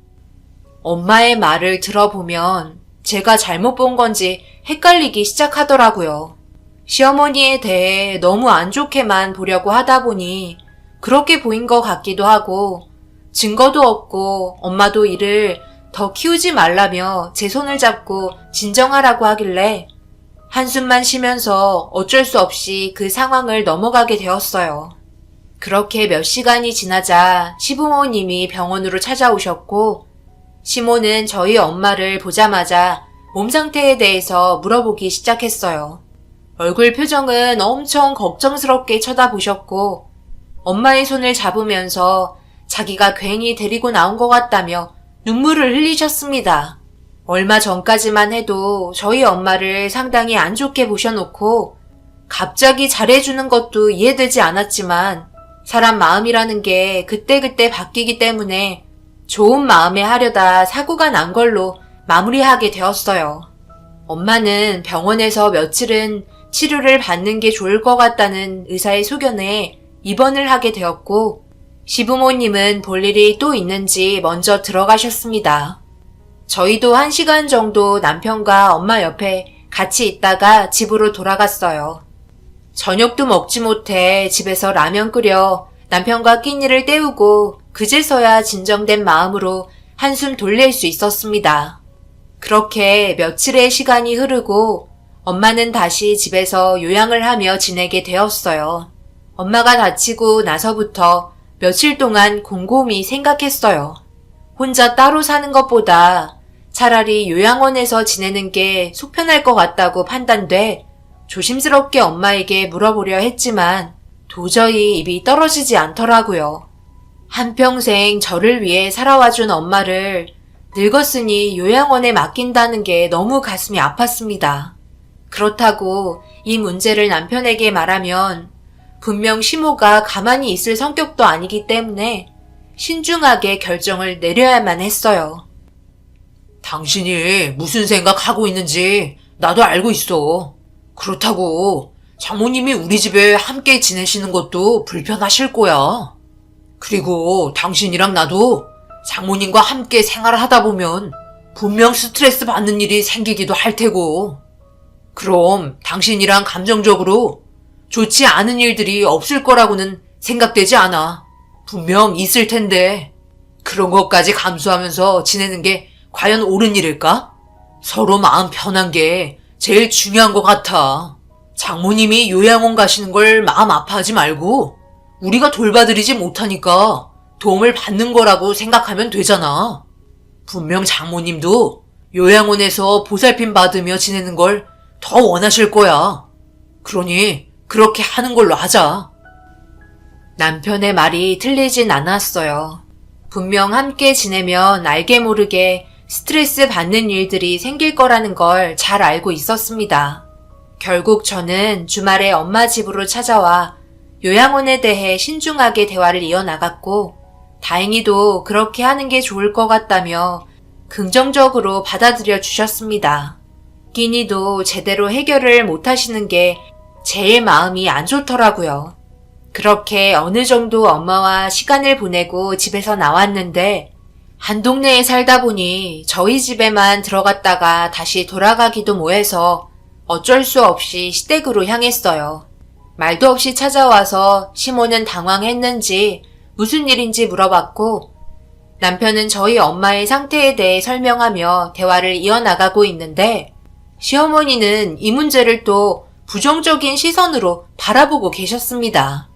엄마의 말을 들어보면 제가 잘못 본 건지 헷갈리기 시작하더라고요. 시어머니에 대해 너무 안 좋게만 보려고 하다 보니 그렇게 보인 것 같기도 하고 증거도 없고 엄마도 이를 더 키우지 말라며 제 손을 잡고 진정하라고 하길래 한숨만 쉬면서 어쩔 수 없이 그 상황을 넘어가게 되었어요. 그렇게 몇 시간이 지나자 시부모님이 병원으로 찾아오셨고 시모는 저희 엄마를 보자마자 몸 상태에 대해서 물어보기 시작했어요. 얼굴 표정은 엄청 걱정스럽게 쳐다보셨고 엄마의 손을 잡으면서 자기가 괜히 데리고 나온 것 같다며 눈물을 흘리셨습니다. 얼마 전까지만 해도 저희 엄마를 상당히 안 좋게 보셔놓고 갑자기 잘해주는 것도 이해되지 않았지만 사람 마음이라는 게 그때그때 바뀌기 때문에 좋은 마음에 하려다 사고가 난 걸로 마무리하게 되었어요. 엄마는 병원에서 며칠은 치료를 받는 게 좋을 것 같다는 의사의 소견에 입원을 하게 되었고 시부모님은 볼 일이 또 있는지 먼저 들어가셨습니다. 저희도 1시간 정도 남편과 엄마 옆에 같이 있다가 집으로 돌아갔어요. 저녁도 먹지 못해 집에서 라면 끓여 남편과 끼니를 때우고 그제서야 진정된 마음으로 한숨 돌릴 수 있었습니다. 그렇게 며칠의 시간이 흐르고 엄마는 다시 집에서 요양을 하며 지내게 되었어요. 엄마가 다치고 나서부터 며칠 동안 곰곰이 생각했어요. 혼자 따로 사는 것보다 차라리 요양원에서 지내는 게 속편할 것 같다고 판단돼 조심스럽게 엄마에게 물어보려 했지만 도저히 입이 떨어지지 않더라고요. 한평생 저를 위해 살아와준 엄마를 늙었으니 요양원에 맡긴다는 게 너무 가슴이 아팠습니다. 그렇다고 이 문제를 남편에게 말하면 분명 시모가 가만히 있을 성격도 아니기 때문에 신중하게 결정을 내려야만 했어요. 당신이 무슨 생각하고 있는지 나도 알고 있어. 그렇다고 장모님이 우리 집에 함께 지내시는 것도 불편하실 거야. 그리고 당신이랑 나도 장모님과 함께 생활을 하다 보면 분명 스트레스 받는 일이 생기기도 할 테고. 그럼 당신이랑 감정적으로 좋지 않은 일들이 없을 거라고는 생각되지 않아. 분명 있을 텐데 그런 것까지 감수하면서 지내는 게 과연 옳은 일일까? 서로 마음 편한 게 제일 중요한 것 같아. 장모님이 요양원 가시는 걸 마음 아파하지 말고 우리가 돌봐드리지 못하니까 도움을 받는 거라고 생각하면 되잖아. 분명 장모님도 요양원에서 보살핌 받으며 지내는 걸 더 원하실 거야. 그러니 그렇게 하는 걸로 하자. 남편의 말이 틀리진 않았어요. 분명 함께 지내면 알게 모르게 스트레스 받는 일들이 생길 거라는 걸 잘 알고 있었습니다. 결국 저는 주말에 엄마 집으로 찾아와 요양원에 대해 신중하게 대화를 이어나갔고, 다행히도 그렇게 하는 게 좋을 것 같다며 긍정적으로 받아들여 주셨습니다. 끼니도 제대로 해결을 못 하시는 게 제일 마음이 안 좋더라고요. 그렇게 어느 정도 엄마와 시간을 보내고 집에서 나왔는데, 한 동네에 살다 보니 저희 집에만 들어갔다가 다시 돌아가기도 뭐해서 어쩔 수 없이 시댁으로 향했어요. 말도 없이 찾아와서 시모는 당황했는지 무슨 일인지 물어봤고, 남편은 저희 엄마의 상태에 대해 설명하며 대화를 이어나가고 있는데, 시어머니는 이 문제를 또 부정적인 시선으로 바라보고 계셨습니다.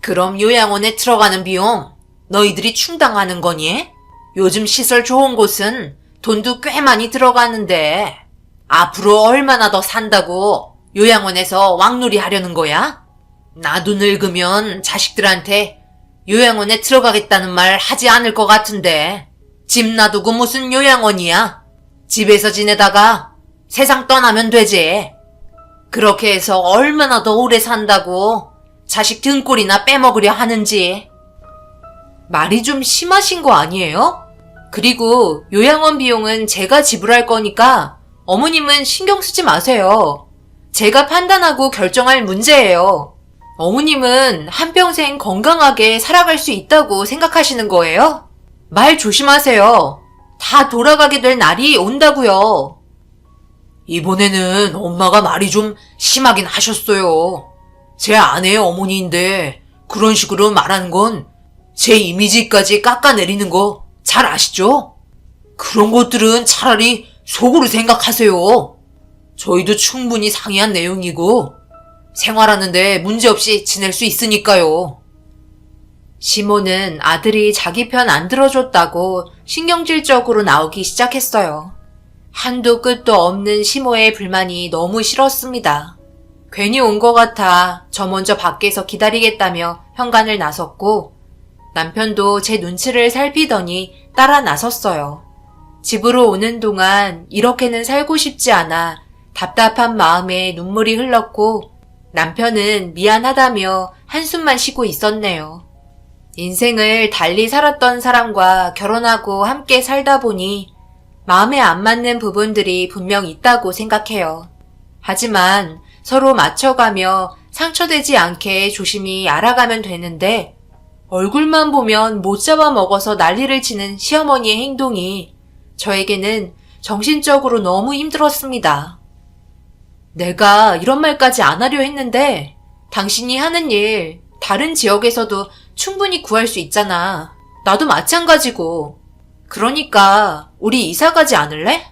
그럼 요양원에 들어가는 비용 너희들이 충당하는 거니? 요즘 시설 좋은 곳은 돈도 꽤 많이 들어가는데 앞으로 얼마나 더 산다고 요양원에서 왕놀이 하려는 거야? 나도 늙으면 자식들한테 요양원에 들어가겠다는 말 하지 않을 것 같은데 집 놔두고 무슨 요양원이야? 집에서 지내다가 세상 떠나면 되지. 그렇게 해서 얼마나 더 오래 산다고 자식 등골이나 빼먹으려 하는지. 말이 좀 심하신 거 아니에요? 그리고 요양원 비용은 제가 지불할 거니까 어머님은 신경 쓰지 마세요. 제가 판단하고 결정할 문제예요. 어머님은 한평생 건강하게 살아갈 수 있다고 생각하시는 거예요? 말 조심하세요. 다 돌아가게 될 날이 온다고요. 이번에는 엄마가 말이 좀 심하긴 하셨어요. 제 아내의 어머니인데 그런 식으로 말하는 건 제 이미지까지 깎아내리는 거 잘 아시죠? 그런 것들은 차라리 속으로 생각하세요. 저희도 충분히 상의한 내용이고 생활하는데 문제없이 지낼 수 있으니까요. 시모는 아들이 자기 편 안 들어줬다고 신경질적으로 나오기 시작했어요. 한도 끝도 없는 시모의 불만이 너무 싫었습니다. 괜히 온 것 같아 저 먼저 밖에서 기다리겠다며 현관을 나섰고, 남편도 제 눈치를 살피더니 따라 나섰어요. 집으로 오는 동안 이렇게는 살고 싶지 않아 답답한 마음에 눈물이 흘렀고, 남편은 미안하다며 한숨만 쉬고 있었네요. 인생을 달리 살았던 사람과 결혼하고 함께 살다 보니 마음에 안 맞는 부분들이 분명 있다고 생각해요. 하지만 서로 맞춰가며 상처되지 않게 조심히 알아가면 되는데, 얼굴만 보면 못 잡아먹어서 난리를 치는 시어머니의 행동이 저에게는 정신적으로 너무 힘들었습니다. 내가 이런 말까지 안 하려 했는데 당신이 하는 일 다른 지역에서도 충분히 구할 수 있잖아. 나도 마찬가지고. 그러니까 우리 이사 가지 않을래?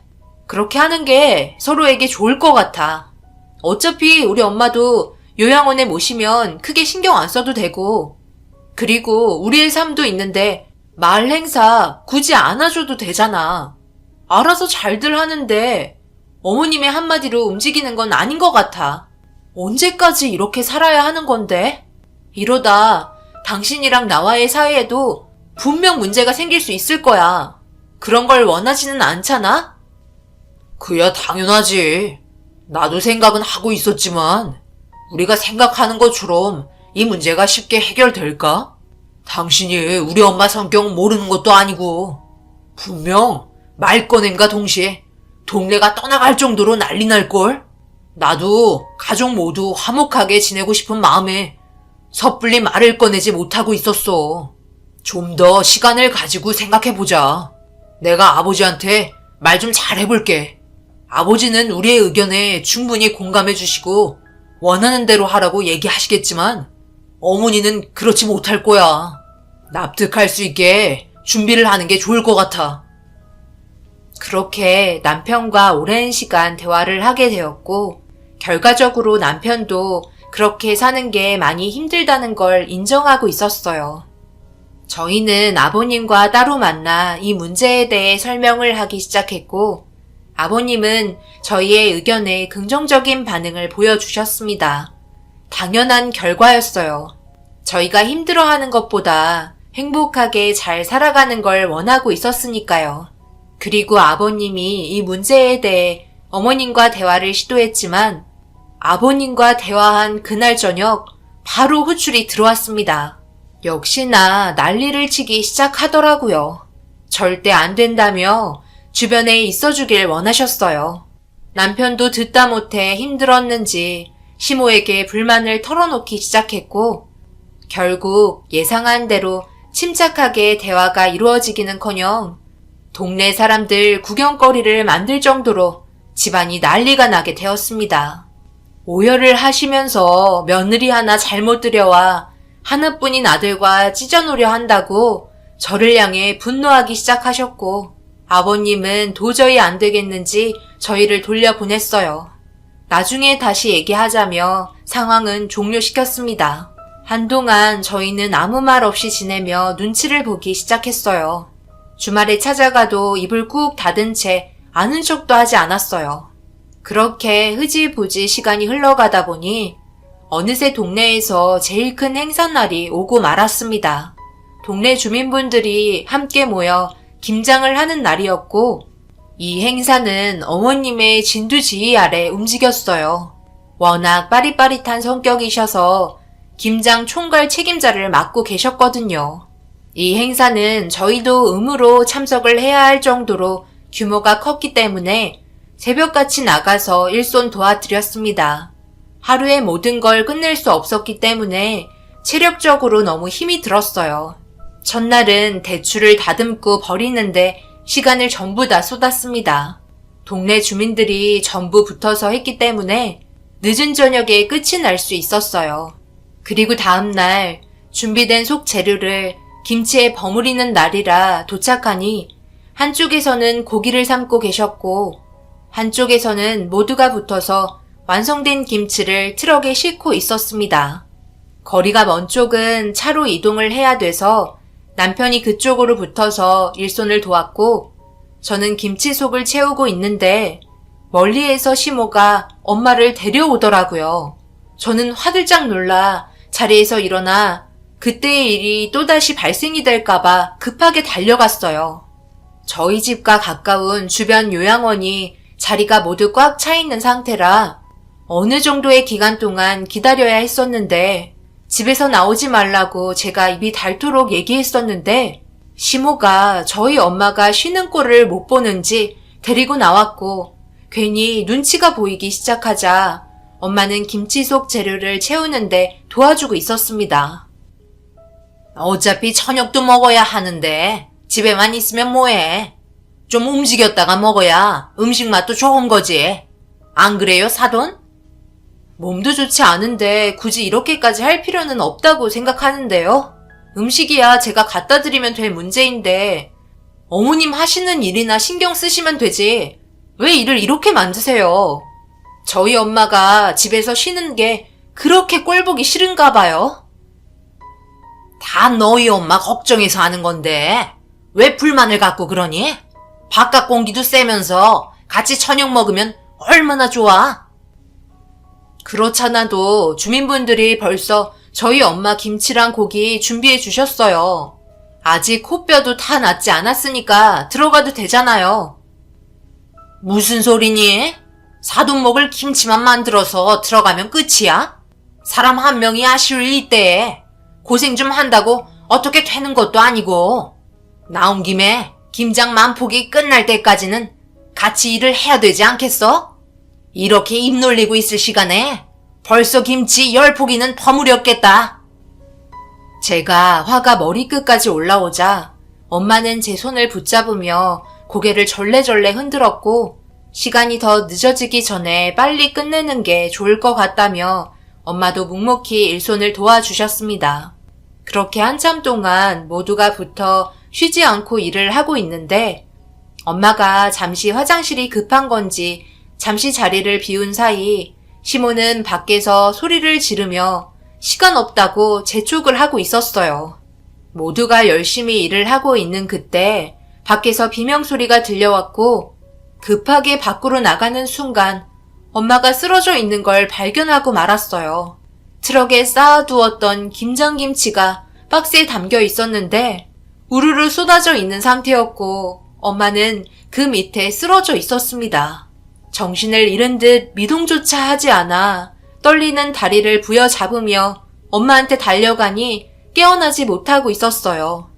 그렇게 하는 게 서로에게 좋을 것 같아. 어차피 우리 엄마도 요양원에 모시면 크게 신경 안 써도 되고, 그리고 우리의 삶도 있는데 마을 행사 굳이 안아줘도 되잖아. 알아서 잘들 하는데 어머님의 한마디로 움직이는 건 아닌 것 같아. 언제까지 이렇게 살아야 하는 건데? 이러다 당신이랑 나와의 사이에도 분명 문제가 생길 수 있을 거야. 그런 걸 원하지는 않잖아? 그야 당연하지. 나도 생각은 하고 있었지만 우리가 생각하는 것처럼 이 문제가 쉽게 해결될까? 당신이 우리 엄마 성격 모르는 것도 아니고 분명 말 꺼냄과 동시에 동네가 떠나갈 정도로 난리 날걸? 나도 가족 모두 화목하게 지내고 싶은 마음에 섣불리 말을 꺼내지 못하고 있었어. 좀 더 시간을 가지고 생각해보자. 내가 아버지한테 말 좀 잘 해볼게. 아버지는 우리의 의견에 충분히 공감해주시고 원하는 대로 하라고 얘기하시겠지만 어머니는 그렇지 못할 거야. 납득할 수 있게 준비를 하는 게 좋을 것 같아. 그렇게 남편과 오랜 시간 대화를 하게 되었고, 결과적으로 남편도 그렇게 사는 게 많이 힘들다는 걸 인정하고 있었어요. 저희는 아버님과 따로 만나 이 문제에 대해 설명을 하기 시작했고, 아버님은 저희의 의견에 긍정적인 반응을 보여주셨습니다. 당연한 결과였어요. 저희가 힘들어하는 것보다 행복하게 잘 살아가는 걸 원하고 있었으니까요. 그리고 아버님이 이 문제에 대해 어머님과 대화를 시도했지만, 아버님과 대화한 그날 저녁 바로 호출이 들어왔습니다. 역시나 난리를 치기 시작하더라고요. 절대 안 된다며 주변에 있어주길 원하셨어요. 남편도 듣다 못해 힘들었는지 시모에게 불만을 털어놓기 시작했고 결국 예상한 대로 침착하게 대화가 이루어지기는커녕 동네 사람들 구경거리를 만들 정도로 집안이 난리가 나게 되었습니다. 오열을 하시면서 며느리 하나 잘못 들여와 하나뿐인 아들과 찢어놓으려 한다고 저를 향해 분노하기 시작하셨고 아버님은 도저히 안 되겠는지 저희를 돌려보냈어요. 나중에 다시 얘기하자며 상황은 종료시켰습니다. 한동안 저희는 아무 말 없이 지내며 눈치를 보기 시작했어요. 주말에 찾아가도 입을 꾹 닫은 채 아는 척도 하지 않았어요. 그렇게 흐지부지 시간이 흘러가다 보니 어느새 동네에서 제일 큰 행사날이 오고 말았습니다. 동네 주민분들이 함께 모여 김장을 하는 날이었고 이 행사는 어머님의 진두지휘 아래 움직였어요. 워낙 빠릿빠릿한 성격이셔서 김장 총괄 책임자를 맡고 계셨거든요. 이 행사는 저희도 의무로 참석을 해야 할 정도로 규모가 컸기 때문에 새벽같이 나가서 일손 도와드렸습니다. 하루에 모든 걸 끝낼 수 없었기 때문에 체력적으로 너무 힘이 들었어요. 첫날은 대추를 다듬고 버리는데 시간을 전부 다 쏟았습니다. 동네 주민들이 전부 붙어서 했기 때문에 늦은 저녁에 끝이 날 수 있었어요. 그리고 다음날 준비된 속 재료를 김치에 버무리는 날이라 도착하니 한쪽에서는 고기를 삶고 계셨고 한쪽에서는 모두가 붙어서 완성된 김치를 트럭에 싣고 있었습니다. 거리가 먼 쪽은 차로 이동을 해야 돼서 남편이 그쪽으로 붙어서 일손을 도왔고 저는 김치속을 채우고 있는데 멀리에서 시모가 엄마를 데려오더라고요. 저는 화들짝 놀라 자리에서 일어나 그때의 일이 또다시 발생이 될까봐 급하게 달려갔어요. 저희 집과 가까운 주변 요양원이 자리가 모두 꽉 차 있는 상태라 어느 정도의 기간 동안 기다려야 했었는데 집에서 나오지 말라고 제가 입이 닳도록 얘기했었는데 시모가 저희 엄마가 쉬는 꼴을 못 보는지 데리고 나왔고 괜히 눈치가 보이기 시작하자 엄마는 김치 속 재료를 채우는데 도와주고 있었습니다. 어차피 저녁도 먹어야 하는데 집에만 있으면 뭐해? 좀 움직였다가 먹어야 음식 맛도 좋은 거지. 안 그래요, 사돈? 몸도 좋지 않은데 굳이 이렇게까지 할 필요는 없다고 생각하는데요. 음식이야 제가 갖다 드리면 될 문제인데 어머님 하시는 일이나 신경 쓰시면 되지. 왜 일을 이렇게 만드세요? 저희 엄마가 집에서 쉬는 게 그렇게 꼴보기 싫은가 봐요. 다 너희 엄마 걱정해서 하는 건데 왜 불만을 갖고 그러니? 바깥 공기도 쐬면서 같이 저녁 먹으면 얼마나 좋아? 그렇잖아도 주민분들이 벌써 저희 엄마 김치랑 고기 준비해 주셨어요. 아직 코뼈도 다 낫지 않았으니까 들어가도 되잖아요. 무슨 소리니? 사돈 먹을 김치만 만들어서 들어가면 끝이야? 사람 한 명이 아쉬울 이때에 고생 좀 한다고 어떻게 되는 것도 아니고. 나온 김에 김장 만폭이 끝날 때까지는 같이 일을 해야 되지 않겠어? 이렇게 입 놀리고 있을 시간에 벌써 김치 10포기는 버무렸겠다. 제가 화가 머리끝까지 올라오자 엄마는 제 손을 붙잡으며 고개를 절레절레 흔들었고 시간이 더 늦어지기 전에 빨리 끝내는 게 좋을 것 같다며 엄마도 묵묵히 일손을 도와주셨습니다. 그렇게 한참 동안 모두가 붙어 쉬지 않고 일을 하고 있는데 엄마가 잠시 화장실이 급한 건지 잠시 자리를 비운 사이 시모는 밖에서 소리를 지르며 시간 없다고 재촉을 하고 있었어요. 모두가 열심히 일을 하고 있는 그때 밖에서 비명소리가 들려왔고 급하게 밖으로 나가는 순간 엄마가 쓰러져 있는 걸 발견하고 말았어요. 트럭에 쌓아두었던 김장김치가 박스에 담겨 있었는데 우르르 쏟아져 있는 상태였고 엄마는 그 밑에 쓰러져 있었습니다. 정신을 잃은 듯 미동조차 하지 않아 떨리는 다리를 부여잡으며 엄마한테 달려가니 깨어나지 못하고 있었어요.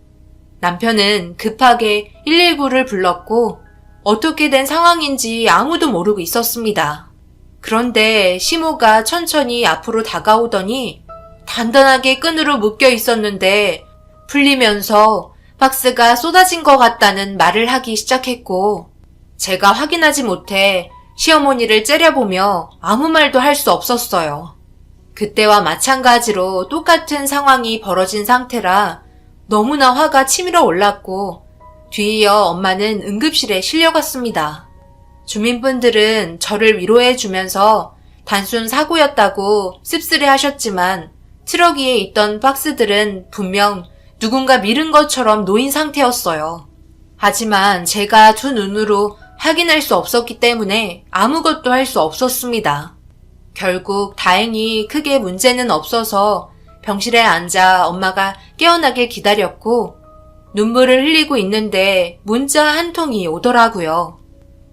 남편은 급하게 119를 불렀고 어떻게 된 상황인지 아무도 모르고 있었습니다. 그런데 시모가 천천히 앞으로 다가오더니 단단하게 끈으로 묶여 있었는데 풀리면서 박스가 쏟아진 것 같다는 말을 하기 시작했고 제가 확인하지 못해 시어머니를 째려보며 아무 말도 할 수 없었어요. 그때와 마찬가지로 똑같은 상황이 벌어진 상태라 너무나 화가 치밀어 올랐고 뒤이어 엄마는 응급실에 실려갔습니다. 주민분들은 저를 위로해 주면서 단순 사고였다고 씁쓸해 하셨지만 트럭 위에 있던 박스들은 분명 누군가 밀은 것처럼 놓인 상태였어요. 하지만 제가 두 눈으로 확인할 수 없었기 때문에 아무것도 할 수 없었습니다. 결국 다행히 크게 문제는 없어서 병실에 앉아 엄마가 깨어나길 기다렸고 눈물을 흘리고 있는데 문자 한 통이 오더라고요.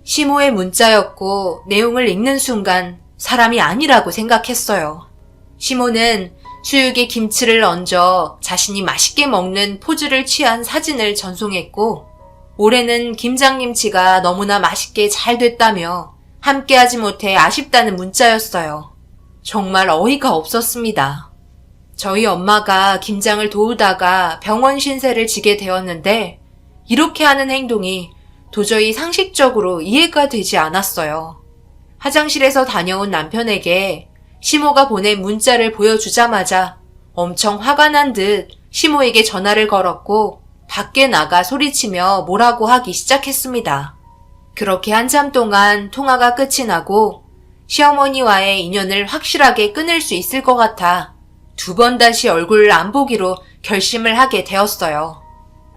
시모의 문자였고 내용을 읽는 순간 사람이 아니라고 생각했어요. 시모는 수육에 김치를 얹어 자신이 맛있게 먹는 포즈를 취한 사진을 전송했고 올해는 김장김치가 너무나 맛있게 잘 됐다며 함께하지 못해 아쉽다는 문자였어요. 정말 어이가 없었습니다. 저희 엄마가 김장을 도우다가 병원 신세를 지게 되었는데 이렇게 하는 행동이 도저히 상식적으로 이해가 되지 않았어요. 화장실에서 다녀온 남편에게 시모가 보낸 문자를 보여주자마자 엄청 화가 난 듯 시모에게 전화를 걸었고 밖에 나가 소리치며 뭐라고 하기 시작했습니다. 그렇게 한참 동안 통화가 끝이 나고 시어머니와의 인연을 확실하게 끊을 수 있을 것 같아 두 번 다시 얼굴을 안 보기로 결심을 하게 되었어요.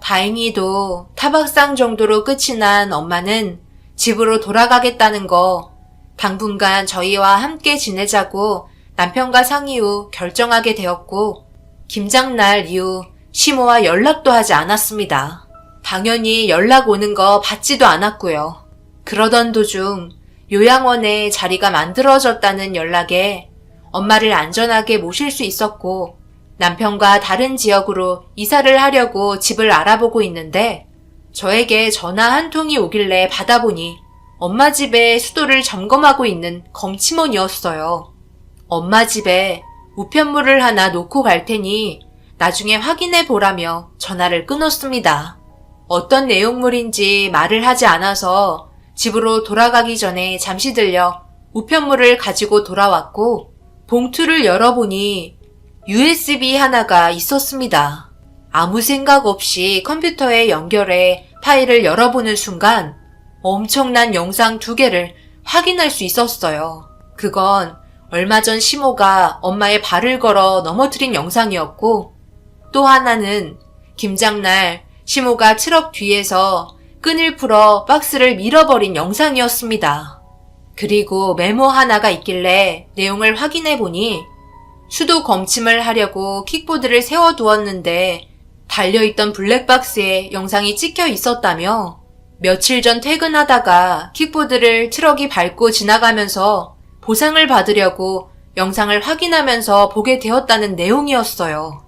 다행히도 타박상 정도로 끝이 난 엄마는 집으로 돌아가겠다는 거 당분간 저희와 함께 지내자고 남편과 상의 후 결정하게 되었고 김장날 이후 시모와 연락도 하지 않았습니다. 당연히 연락 오는 거 받지도 않았고요. 그러던 도중 요양원에 자리가 만들어졌다는 연락에 엄마를 안전하게 모실 수 있었고 남편과 다른 지역으로 이사를 하려고 집을 알아보고 있는데 저에게 전화 한 통이 오길래 받아보니 엄마 집에 수도를 점검하고 있는 검침원이었어요. 엄마 집에 우편물을 하나 놓고 갈 테니 나중에 확인해 보라며 전화를 끊었습니다. 어떤 내용물인지 말을 하지 않아서 집으로 돌아가기 전에 잠시 들려 우편물을 가지고 돌아왔고 봉투를 열어보니 USB 하나가 있었습니다. 아무 생각 없이 컴퓨터에 연결해 파일을 열어보는 순간 엄청난 영상 2개를 확인할 수 있었어요. 그건 얼마 전 시모가 엄마의 발을 걸어 넘어뜨린 영상이었고 또 하나는 김장날 시모가 트럭 뒤에서 끈을 풀어 박스를 밀어버린 영상이었습니다. 그리고 메모 하나가 있길래 내용을 확인해 보니 수도 검침을 하려고 킥보드를 세워두었는데 달려있던 블랙박스에 영상이 찍혀 있었다며 며칠 전 퇴근하다가 킥보드를 트럭이 밟고 지나가면서 보상을 받으려고 영상을 확인하면서 보게 되었다는 내용이었어요.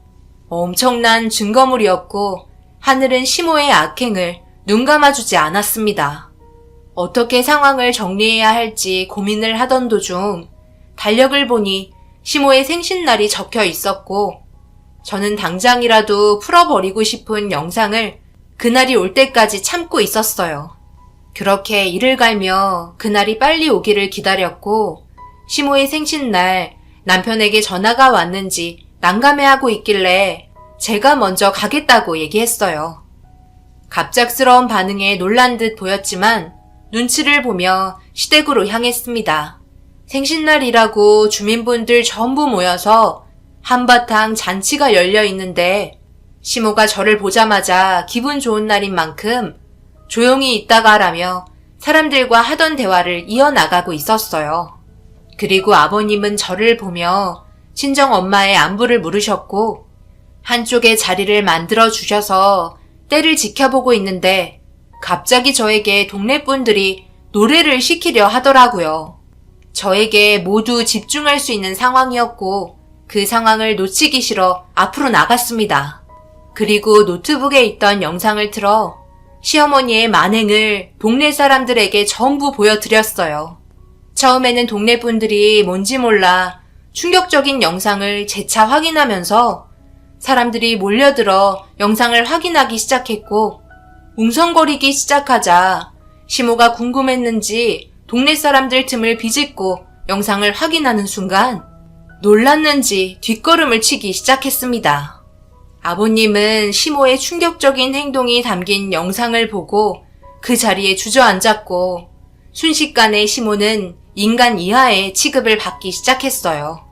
엄청난 증거물이었고 하늘은 시모의 악행을 눈 감아주지 않았습니다. 어떻게 상황을 정리해야 할지 고민을 하던 도중 달력을 보니 시모의 생신날이 적혀 있었고 저는 당장이라도 풀어버리고 싶은 영상을 그날이 올 때까지 참고 있었어요. 그렇게 이를 갈며 그날이 빨리 오기를 기다렸고 시모의 생신날 남편에게 전화가 왔는지 난감해하고 있길래 제가 먼저 가겠다고 얘기했어요. 갑작스러운 반응에 놀란 듯 보였지만 눈치를 보며 시댁으로 향했습니다. 생신날이라고 주민분들 전부 모여서 한바탕 잔치가 열려 있는데 시모가 저를 보자마자 기분 좋은 날인 만큼 조용히 있다가 라며 사람들과 하던 대화를 이어나가고 있었어요. 그리고 아버님은 저를 보며 친정 엄마의 안부를 물으셨고 한쪽에 자리를 만들어 주셔서 때를 지켜보고 있는데 갑자기 저에게 동네 분들이 노래를 시키려 하더라고요. 저에게 모두 집중할 수 있는 상황이었고 그 상황을 놓치기 싫어 앞으로 나갔습니다. 그리고 노트북에 있던 영상을 틀어 시어머니의 만행을 동네 사람들에게 전부 보여드렸어요. 처음에는 동네 분들이 뭔지 몰라 충격적인 영상을 재차 확인하면서 사람들이 몰려들어 영상을 확인하기 시작했고 웅성거리기 시작하자 시모가 궁금했는지 동네 사람들 틈을 비집고 영상을 확인하는 순간 놀랐는지 뒷걸음을 치기 시작했습니다. 아버님은 시모의 충격적인 행동이 담긴 영상을 보고 그 자리에 주저앉았고 순식간에 시모는 인간 이하의 취급을 받기 시작했어요.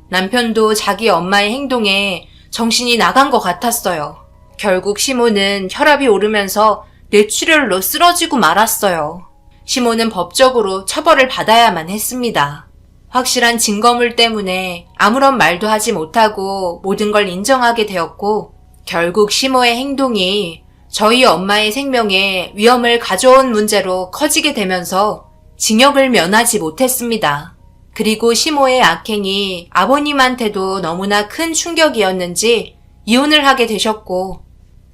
남편도 자기 엄마의 행동에 정신이 나간 것 같았어요. 결국 시모는 혈압이 오르면서 뇌출혈로 쓰러지고 말았어요. 시모는 법적으로 처벌을 받아야만 했습니다. 확실한 증거물 때문에 아무런 말도 하지 못하고 모든 걸 인정하게 되었고 결국 시모의 행동이 저희 엄마의 생명에 위험을 가져온 문제로 커지게 되면서 징역을 면하지 못했습니다. 그리고 시모의 악행이 아버님한테도 너무나 큰 충격이었는지 이혼을 하게 되셨고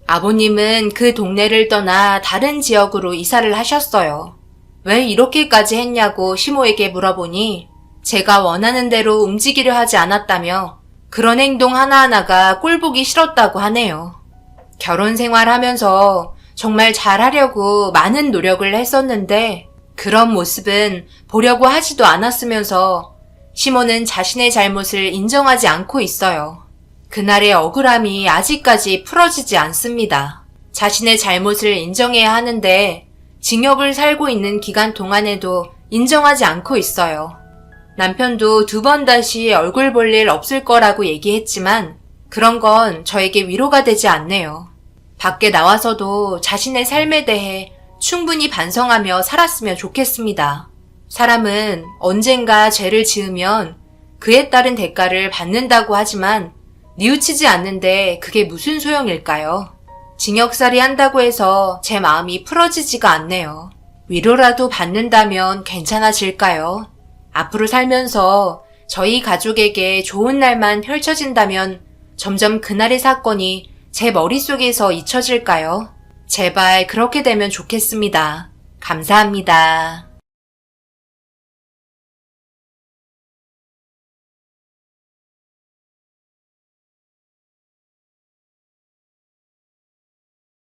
아버님은 그 동네를 떠나 다른 지역으로 이사를 하셨어요. 왜 이렇게까지 했냐고 시모에게 물어보니 제가 원하는 대로 움직이려 하지 않았다며 그런 행동 하나하나가 꼴보기 싫었다고 하네요. 결혼 생활하면서 정말 잘하려고 많은 노력을 했었는데 그런 모습은 보려고 하지도 않았으면서 시모는 자신의 잘못을 인정하지 않고 있어요. 그날의 억울함이 아직까지 풀어지지 않습니다. 자신의 잘못을 인정해야 하는데 징역을 살고 있는 기간 동안에도 인정하지 않고 있어요. 남편도 2번 다시 얼굴 볼 일 없을 거라고 얘기했지만 그런 건 저에게 위로가 되지 않네요. 밖에 나와서도 자신의 삶에 대해 충분히 반성하며 살았으면 좋겠습니다. 사람은 언젠가 죄를 지으면 그에 따른 대가를 받는다고 하지만 뉘우치지 않는데 그게 무슨 소용일까요? 징역살이 한다고 해서 제 마음이 풀어지지가 않네요. 위로라도 받는다면 괜찮아질까요? 앞으로 살면서 저희 가족에게 좋은 날만 펼쳐진다면 점점 그날의 사건이 제 머릿속에서 잊혀질까요? 제발 그렇게 되면 좋겠습니다. 감사합니다.